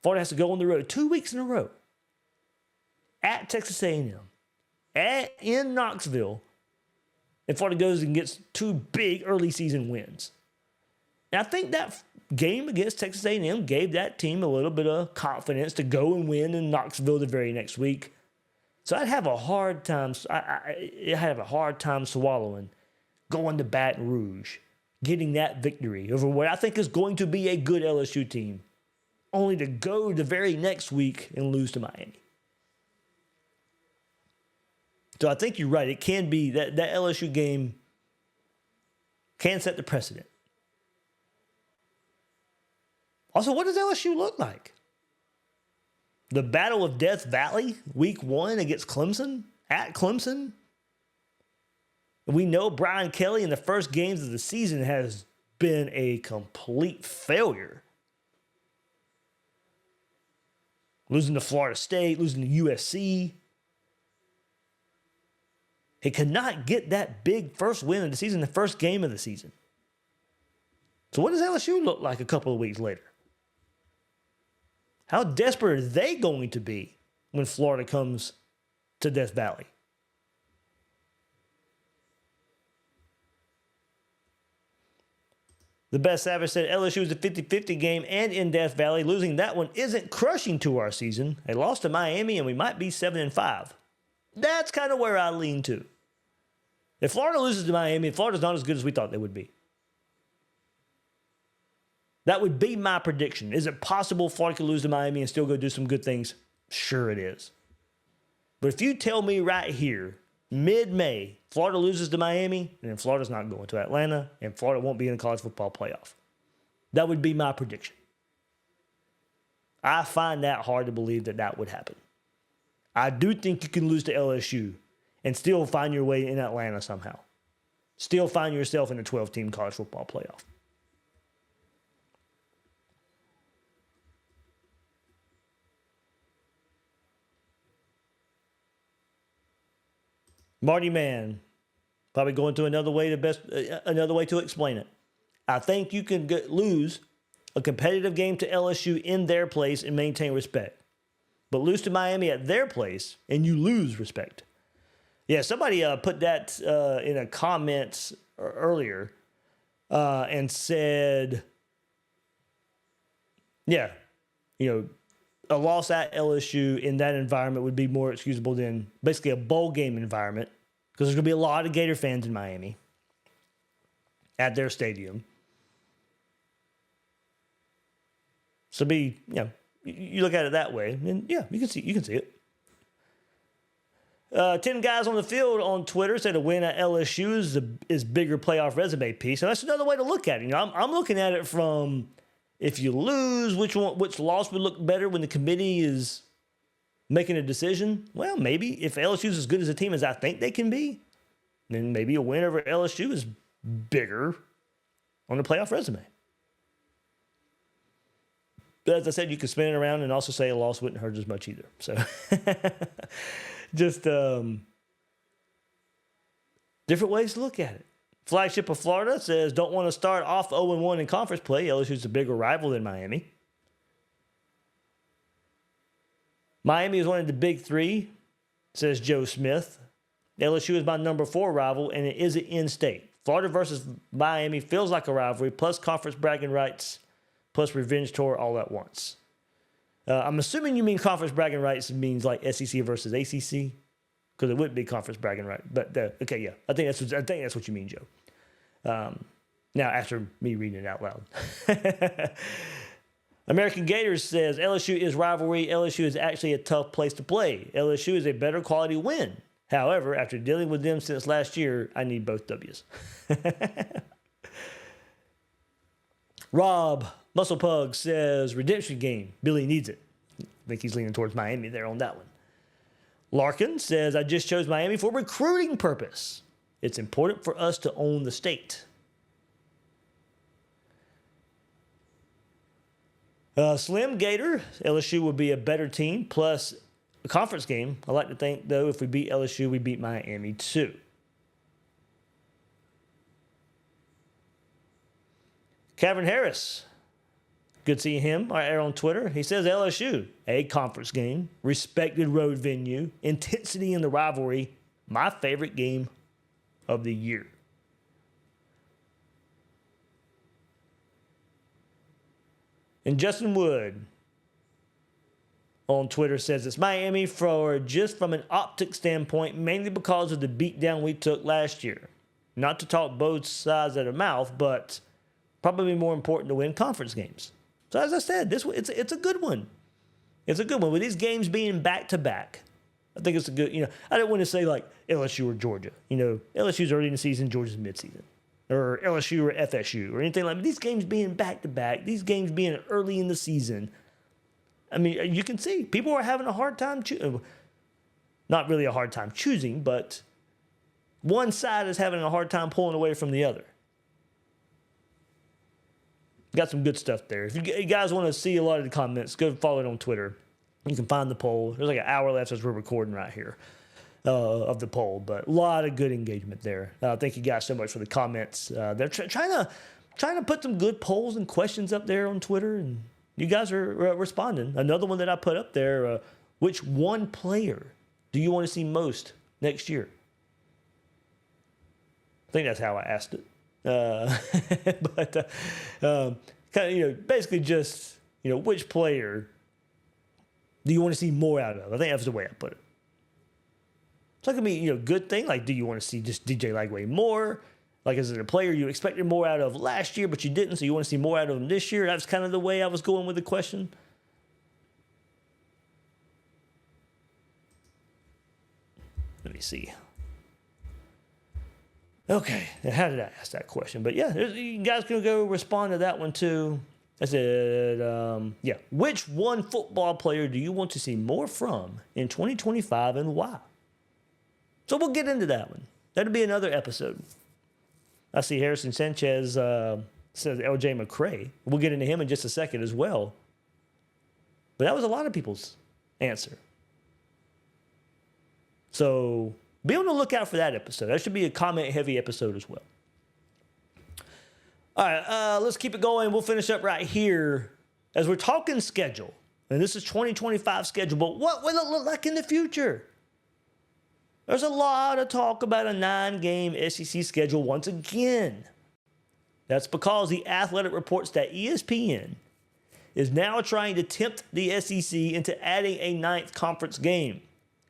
Florida has to go on the road 2 weeks in a row at Texas A&M, in Knoxville, and Florida goes and gets two big early season wins. And I think that game against Texas A&M gave that team a little bit of confidence to go and win in Knoxville the very next week. So I'd have a hard time. I have a hard time swallowing going to Baton Rouge, getting that victory over what I think is going to be a good LSU team, only to go the very next week and lose to Miami. So I think you're right. It can be that LSU game can set the precedent. Also, what does LSU look like? The Battle of Death Valley, week 1 against Clemson, at Clemson. We know Brian Kelly in the first games of the season has been a complete failure. Losing to Florida State, losing to USC. He could not get that big first win of the season, the first game of the season. So what does LSU look like a couple of weeks later? How desperate are they going to be when Florida comes to Death Valley? The Best Savage said LSU is a 50-50 game and in Death Valley. Losing that one isn't crushing to our season. They lost to Miami and we might be 7-5. That's kind of where I lean to. If Florida loses to Miami, Florida's not as good as we thought they would be. That would be my prediction. Is it possible Florida could lose to Miami and still go do some good things? Sure it is. But if you tell me right here, mid-May, Florida loses to Miami, and then Florida's not going to Atlanta, and Florida won't be in the college football playoff. That would be my prediction. I find that hard to believe that would happen. I do think you can lose to LSU and still find your way in Atlanta somehow. Still find yourself in a 12-team college football playoff. Marty Mann, probably going to another way to explain it. I think you can lose a competitive game to LSU in their place and maintain respect, but lose to Miami at their place and you lose respect. Yeah, somebody put that in a comment earlier and said, yeah, a loss at LSU in that environment would be more excusable than basically a bowl game environment, because there's going to be a lot of Gator fans in Miami at their stadium. So you look at it that way, and yeah, you can see it. 10 guys on the field on Twitter said a win at LSU is bigger playoff resume piece, and that's another way to look at it. I'm looking at it from, if you lose, which loss would look better when the committee is making a decision? Well, maybe if LSU's as good as a team as I think they can be, then maybe a win over LSU is bigger on the playoff resume. But as I said, you could spin it around and also say a loss wouldn't hurt as much either. So just different ways to look at it. Flagship of Florida says, don't want to start off 0-1 in conference play. LSU's a bigger rival than Miami. Miami is one of the big three, says Joe Smith. LSU is my number 4 rival, and it isn't in-state. Florida versus Miami feels like a rivalry, plus conference bragging rights, plus revenge tour all at once. I'm assuming you mean conference bragging rights means like SEC versus ACC, because it wouldn't be conference bragging rights. But okay, yeah, I think that's what you mean, Joe. Now, after me reading it out loud. American Gators says LSU is rivalry. LSU is actually a tough place to play. LSU is a better quality win. However, after dealing with them since last year, I need both W's. Rob Muscle Pug says redemption game. Billy needs it. I think he's leaning towards Miami there on that one. Larkin says, I just chose Miami for recruiting purpose. It's important for us to own the state. Slim Gator, LSU would be a better team, plus a conference game. I like to think, though, if we beat LSU, we beat Miami too. Kevin Harris, good seeing him on Twitter. He says LSU, a conference game, respected road venue, intensity in the rivalry, my favorite game of the year. And Justin Wood on Twitter says it's Miami just from an optic standpoint, mainly because of the beatdown we took last year. Not to talk both sides of the mouth, but probably more important to win conference games. So as I said, it's a good one. It's a good one. With these games being back-to-back, I think it's a good, I didn't want to say like LSU or Georgia. LSU's early in the season, Georgia's midseason. Or LSU or FSU or anything like that. These games being back-to-back, these games being early in the season, I mean, you can see people are having a hard time not really a hard time choosing, but one side is having a hard time pulling away from the other. Got some good stuff there. If you guys want to see a lot of the comments, go follow it on Twitter. You can find the poll. There's like an hour left as we're recording right here of the poll, but a lot of good engagement there. Thank you guys so much for the comments. They're trying to put some good polls and questions up there on Twitter, and you guys are responding. Another one that I put up there, which one player do you want to see most next year? I think that's how I asked it. But kind of, basically just, which player do you want to see more out of? I think that's the way I put it. So it could be, good thing. Like, do you want to see just DJ Lagway more? Like, is it a player you expected more out of last year, but you didn't, so you want to see more out of him this year? That's kind of the way I was going with the question. Let me see. Okay, how did I ask that question? But yeah, you guys can go respond to that one too. I said, which one football player do you want to see more from in 2025 and why? So we'll get into that one. That'll be another episode. I see Harrison Sanchez says LJ McCray. We'll get into him in just a second as well. But that was a lot of people's answer. So be on the lookout for that episode. That should be a comment-heavy episode as well. All right, let's keep it going. We'll finish up right here as we're talking schedule. And this is 2025 schedule, but what will it look like in the future? there's a lot of talk about a 9-game SEC schedule once again. That's because The Athletic reports that ESPN is now trying to tempt the SEC into adding a 9th conference game.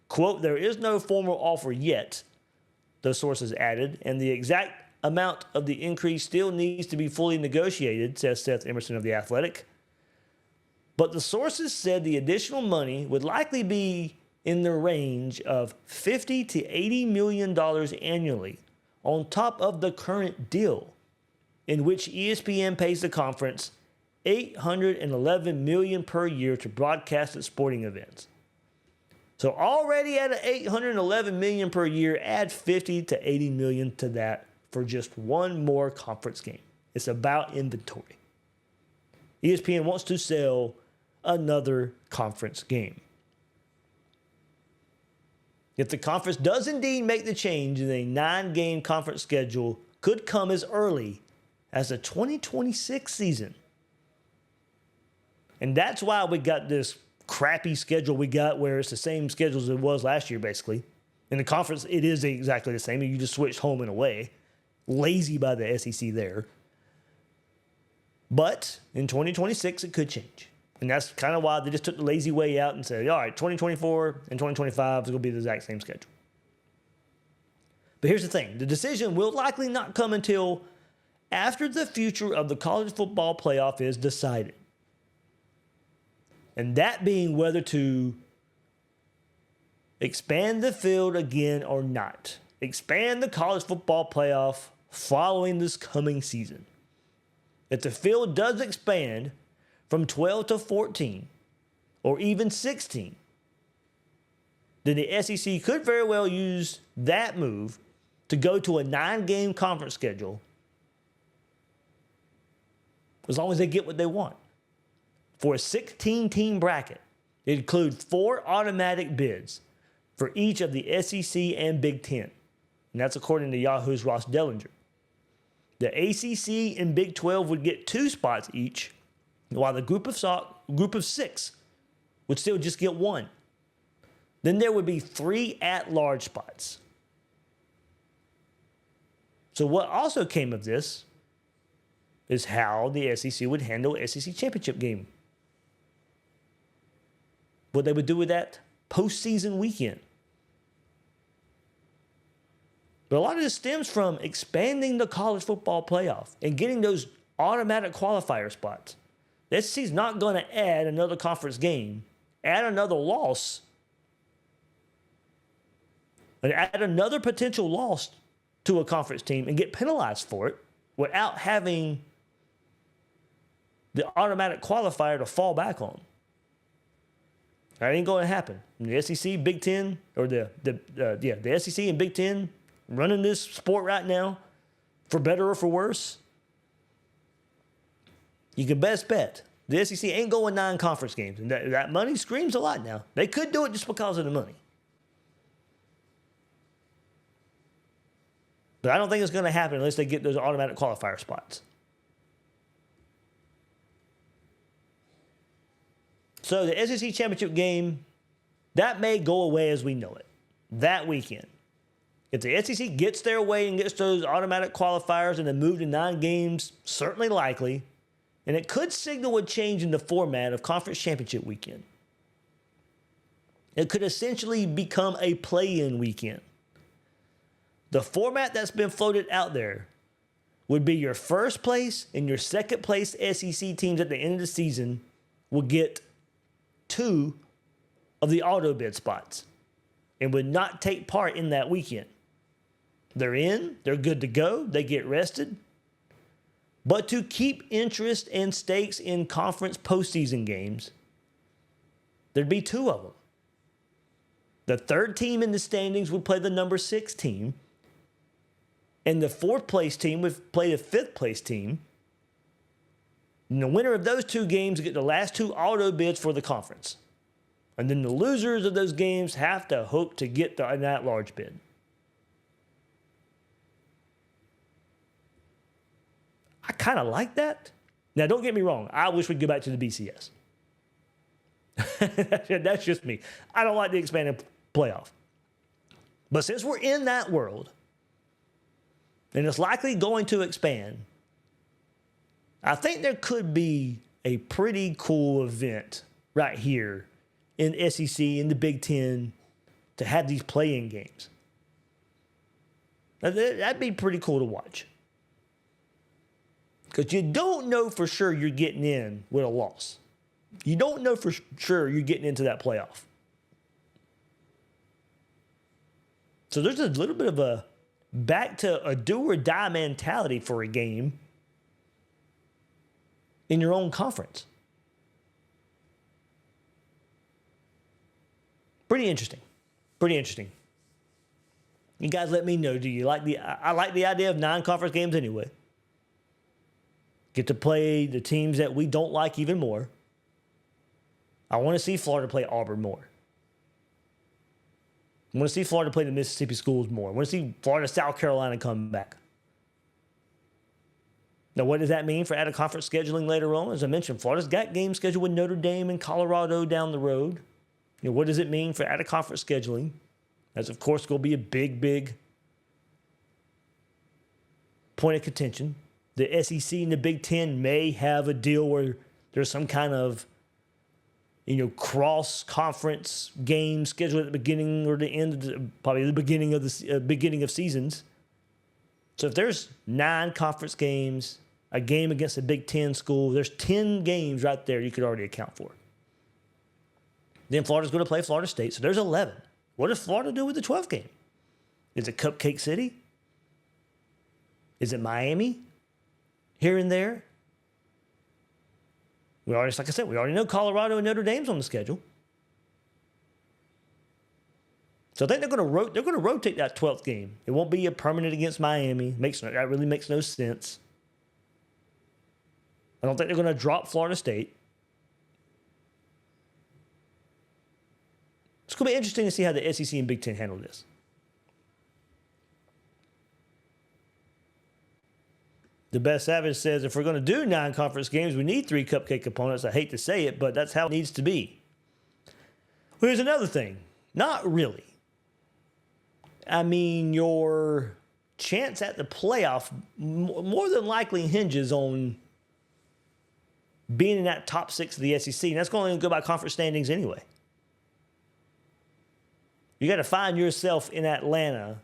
Quote, there is no formal offer yet, the sources added, and the exact amount of the increase still needs to be fully negotiated, says Seth Emerson of The Athletic. But the sources said the additional money would likely be in the range of $50 to $80 million annually on top of the current deal, in which ESPN pays the conference $811 million per year to broadcast its sporting events. So already at $811 million per year, add $50 to $80 million to that for just one more conference game. It's about inventory. ESPN wants to sell another conference game. If the conference does indeed make the change, then a 9-game conference schedule could come as early as the 2026 season. And that's why we got this crappy schedule we got where it's the same schedule as it was last year, basically. In the conference, it is exactly the same. You just switched home and away. Lazy by the SEC there. But in 2026, it could change. And that's kind of why they just took the lazy way out and said, all right, 2024 and 2025 is going to be the exact same schedule. But here's the thing. The decision will likely not come until after the future of the college football playoff is decided. And that being whether to expand the field again or not. Expand the college football playoff following this coming season. If the field does expand from 12 to 14 or even 16, then the SEC could very well use that move to go to a 9-game conference schedule as long as they get what they want. For a 16-team bracket, it includes 4 automatic bids for each of the SEC and Big Ten. And that's according to Yahoo's Ross Dellinger. The ACC and Big 12 would get 2 spots each, while the group of 6 would still just get 1. Then there would be 3 at-large spots. So what also came of this is how the SEC would handle SEC championship game. What they would do with that postseason weekend. But a lot of this stems from expanding the college football playoff and getting those automatic qualifier spots. The SEC is not going to add another conference game, add another loss, and add another potential loss to a conference team and get penalized for it without having the automatic qualifier to fall back on. That ain't going to happen. The SEC, Big Ten, or the SEC and Big Ten running this sport right now, for better or for worse, you can best bet the SEC ain't going 9 conference games. And that money screams a lot now. They could do it just because of the money. But I don't think it's going to happen unless they get those automatic qualifier spots. So the SEC championship game, that may go away as we know it that weekend. If the SEC gets their way and gets those automatic qualifiers and then move to 9 games, certainly likely. And it could signal a change in the format of conference championship weekend. It could essentially become a play-in weekend. The format that's been floated out there would be your first place and your second place SEC teams at the end of the season will get 2 of the auto bid spots and would not take part in that weekend. They're in, they're good to go, they get rested. But to keep interest and stakes in conference postseason games, there'd be 2 of them. The 3rd team in the standings would play the number 6 team, and the 4th place team would play the 5th place team. And the winner of those 2 games get the last 2 auto bids for the conference. And then the losers of those games have to hope to get an at-large bid. I kind of like that. Now, don't get me wrong. I wish we'd go back to the BCS. That's just me. I don't like the expanded playoff. But since we're in that world, and it's likely going to expand, I think there could be a pretty cool event right here in the SEC, in the Big Ten, to have these play-in games. Now, that'd be pretty cool to watch. Because you don't know for sure you're getting in with a loss. You don't know for sure you're getting into that playoff. So there's a little bit of a back to a do-or-die mentality for a game in your own conference. Pretty interesting. Pretty interesting. You guys let me know, do you like I like the idea of 9 conference games anyway. Get to play the teams that we don't like even more. I want to see Florida play Auburn more. I want to see Florida play the Mississippi schools more. I want to see Florida, South Carolina come back. Now, what does that mean for out-of-conference scheduling later on? As I mentioned, Florida's got games scheduled with Notre Dame and Colorado down the road. You know, what does it mean for out-of-conference scheduling? That's, of course, going to be a big, big point of contention. The SEC and the Big Ten may have a deal where there's some kind of, cross-conference game scheduled at the beginning or the end of probably the beginning of the beginning of seasons. So if there's 9 conference games, a game against a Big Ten school, there's 10 games right there you could already account for. Then Florida's going to play Florida State, so there's 11. What does Florida do with the 12th game? Is it Cupcake City? Is it Miami? Here and there? Like I said, we already know Colorado and Notre Dame's on the schedule. So I think they're going to rotate that 12th game. It won't be a permanent against Miami. That really makes no sense. I don't think they're going to drop Florida State. It's going to be interesting to see how the SEC and Big Ten handle this. The Best Savage says, if we're going to do 9 conference games, we need 3 cupcake opponents. I hate to say it, but that's how it needs to be. Well, here's another thing. Not really. I mean, your chance at the playoff more than likely hinges on being in that top 6 of the SEC. And that's going to go by conference standings anyway. You got to find yourself in Atlanta,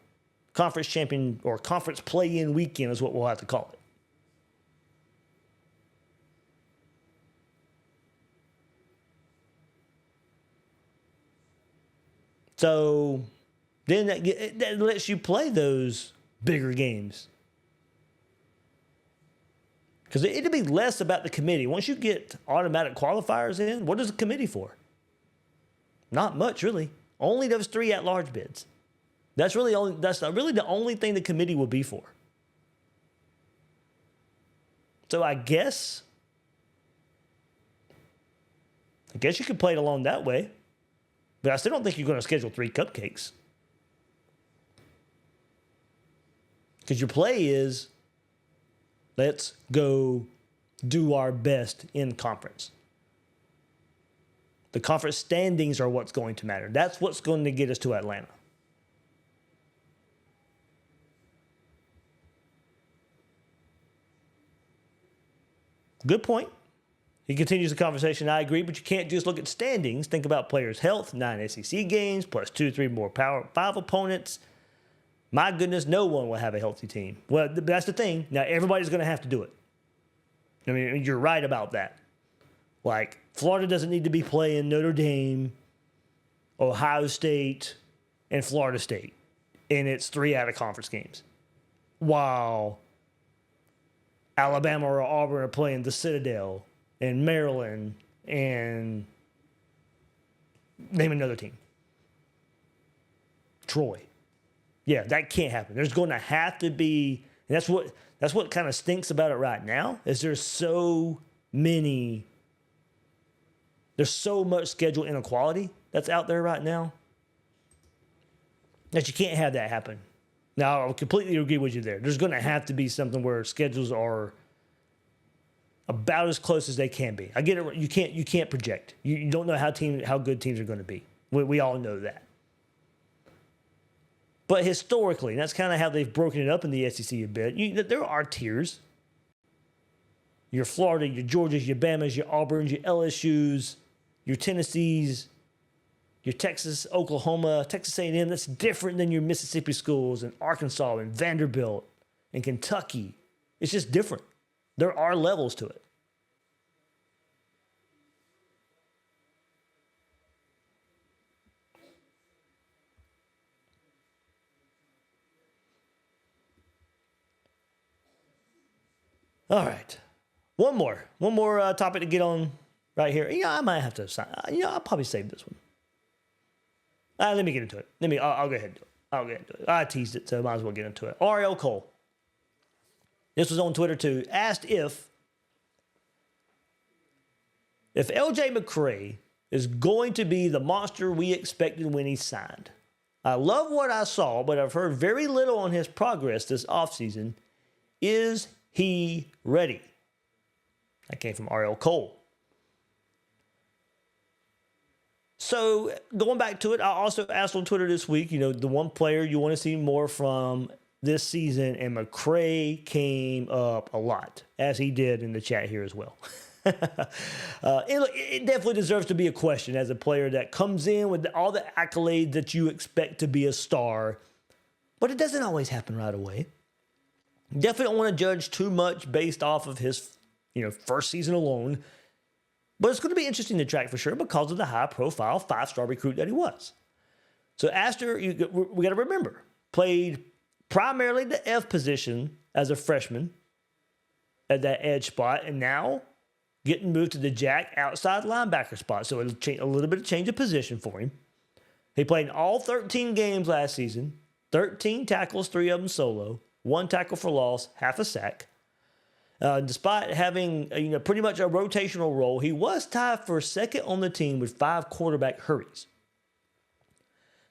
conference champion or conference play-in weekend is what we'll have to call it. So then that lets you play those bigger games. Because it'd be less about the committee. Once you get automatic qualifiers in, what is the committee for? Not much, really. Only those 3 at-large bids. That's really the only thing the committee will be for. So I guess you could play it along that way. But I still don't think you're going to schedule 3 cupcakes. Because your play is, let's go do our best in conference. The conference standings are what's going to matter. That's what's going to get us to Atlanta. Good point. He continues the conversation. I agree, but you can't just look at standings. Think about players' health, 9 SEC games, plus 2-3 more Power 5 opponents. My goodness, no one will have a healthy team. Well, that's the thing. Now, everybody's going to have to do it. I mean, you're right about that. Like, Florida doesn't need to be playing Notre Dame, Ohio State, and Florida State in its 3 out-of-conference games. While Alabama or Auburn are playing the Citadel and Maryland and name another team. Troy. Yeah, that can't happen. There's going to have to be, and that's what kind of stinks about it right now, is there's so much schedule inequality that's out there right now that you can't have that happen. Now, I completely agree with you there. There's going to have to be something where schedules are about as close as they can be. I get it. You can't project. You don't know how good teams are going to be. We all know that. But historically, and that's kind of how they've broken it up in the SEC a bit, there are tiers. Your Florida, your Georgias, your Bamas, your Auburns, your LSUs, your Tennessees, your Texas, Oklahoma, Texas A&M. That's different than your Mississippi schools and Arkansas and Vanderbilt and Kentucky. It's just different. There are levels to it. All right. One more topic to get on right here. I might have to sign. I'll probably save this one. Let me get into it. I'll go ahead and do it. I teased it, so I might as well get into it. Ariel Cole. This was on Twitter too. Asked if LJ McCray is going to be the monster we expected when he signed. I love what I saw, but I've heard very little on his progress this offseason. Is he ready? That came from Ariel Cole. So going back to it, I also asked on Twitter this week, the one player you want to see more from this season, and McCray came up a lot, as he did in the chat here as well. It definitely deserves to be a question as a player that comes in with all the accolades that you expect to be a star, but it doesn't always happen right away. Definitely don't want to judge too much based off of his, first season alone. But it's going to be interesting to track for sure because of the high-profile 5-star recruit that he was. So Astor, we got to remember, played primarily the F position as a freshman at that edge spot, and now getting moved to the jack outside linebacker spot. So it'll change a little bit of change of position for him. He played in all 13 games last season, 13 tackles, 3 of them solo, 1 tackle for loss, half a sack. Despite having pretty much a rotational role, he was tied for second on the team with 5 quarterback hurries.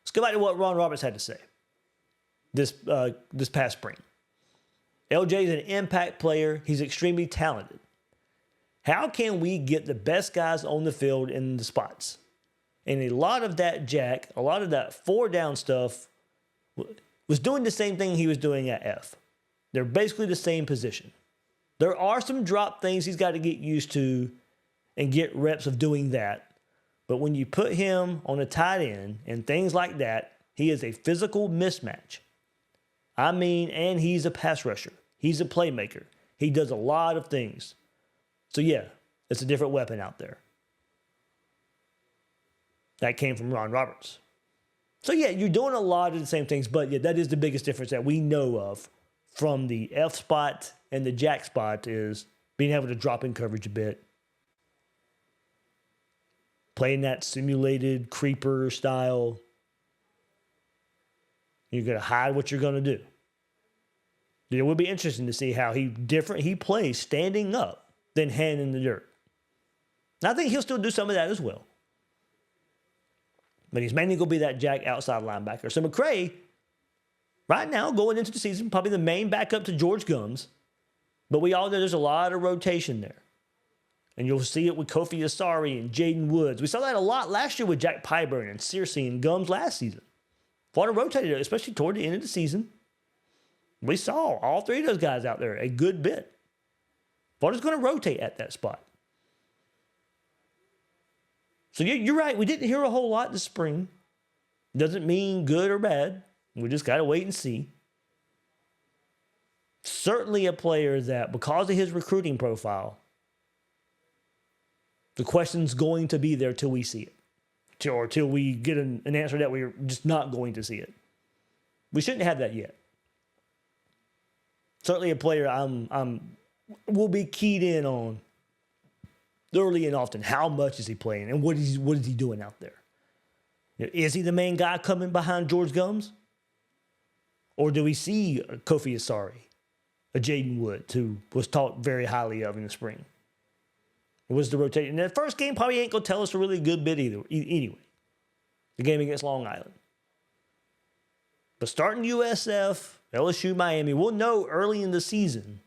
Let's go back to what Ron Roberts had to say this past spring. LJ is an impact player. He's extremely talented. How can we get the best guys on the field in the spots? And a lot of that jack, a lot of that 4-down stuff was doing the same thing he was doing at F. They're basically the same position. There are some drop things he's got to get used to and get reps of doing that. But when you put him on a tight end and things like that, he is a physical mismatch. And he's a pass rusher. He's a playmaker. He does a lot of things. So yeah, it's a different weapon out there. That came from Ron Roberts. So yeah, you're doing a lot of the same things, but yeah, that is the biggest difference that we know of from the F spot and the jack spot is being able to drop in coverage a bit. Playing that simulated creeper style. You're going to hide what you're going to do. It will be interesting to see how he plays standing up than hand in the dirt. And I think he'll still do some of that as well. But he's mainly going to be that jack outside linebacker. So McCray, right now, going into the season, probably the main backup to George Gums. But we all know there's a lot of rotation there. And you'll see it with Kofi Asari and Jaden Woods. We saw that a lot last year with Jack Pyburn and Searcy and Gums last season. Florida rotated, especially toward the end of the season. We saw all 3 of those guys out there a good bit. Florida's going to rotate at that spot. So you're right. We didn't hear a whole lot this spring. Doesn't mean good or bad. We just got to wait and see. Certainly a player that, because of his recruiting profile, the question's going to be there till we see it. Or till we get an answer that we're just not going to see it. We shouldn't have that yet. Certainly a player will be keyed in on early and often. How much is he playing and what is he doing out there? Is he the main guy coming behind George Gums? Or do we see a Kofi Asari, a Jaden Wood, who was talked very highly of in the spring? It was the rotation. And that first game probably ain't going to tell us a really good bit either. Anyway, the game against Long Island. But starting USF, LSU, Miami, we'll know early in the season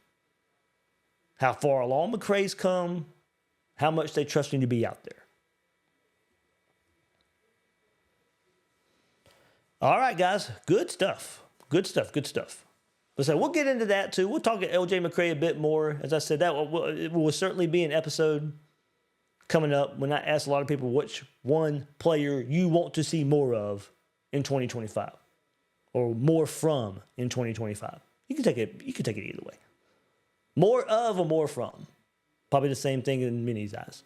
how far along McCray's come, how much they trust him to be out there. All right, guys. Good stuff. Good stuff. Good stuff. So we'll get into that too. We'll talk to LJ McCray a bit more. As I said, it will certainly be an episode coming up when I ask a lot of people which one player you want to see more of in 2025 or more from in 2025. You can take it either way. More of or more from. Probably the same thing in many's eyes.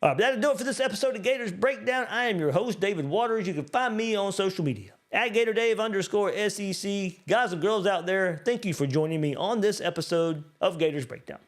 All right, but that'll do it for this episode of Gators Breakdown. I am your host, David Waters. You can find me on social media at GatorDave_SEC. Guys and girls out there, thank you for joining me on this episode of Gators Breakdown.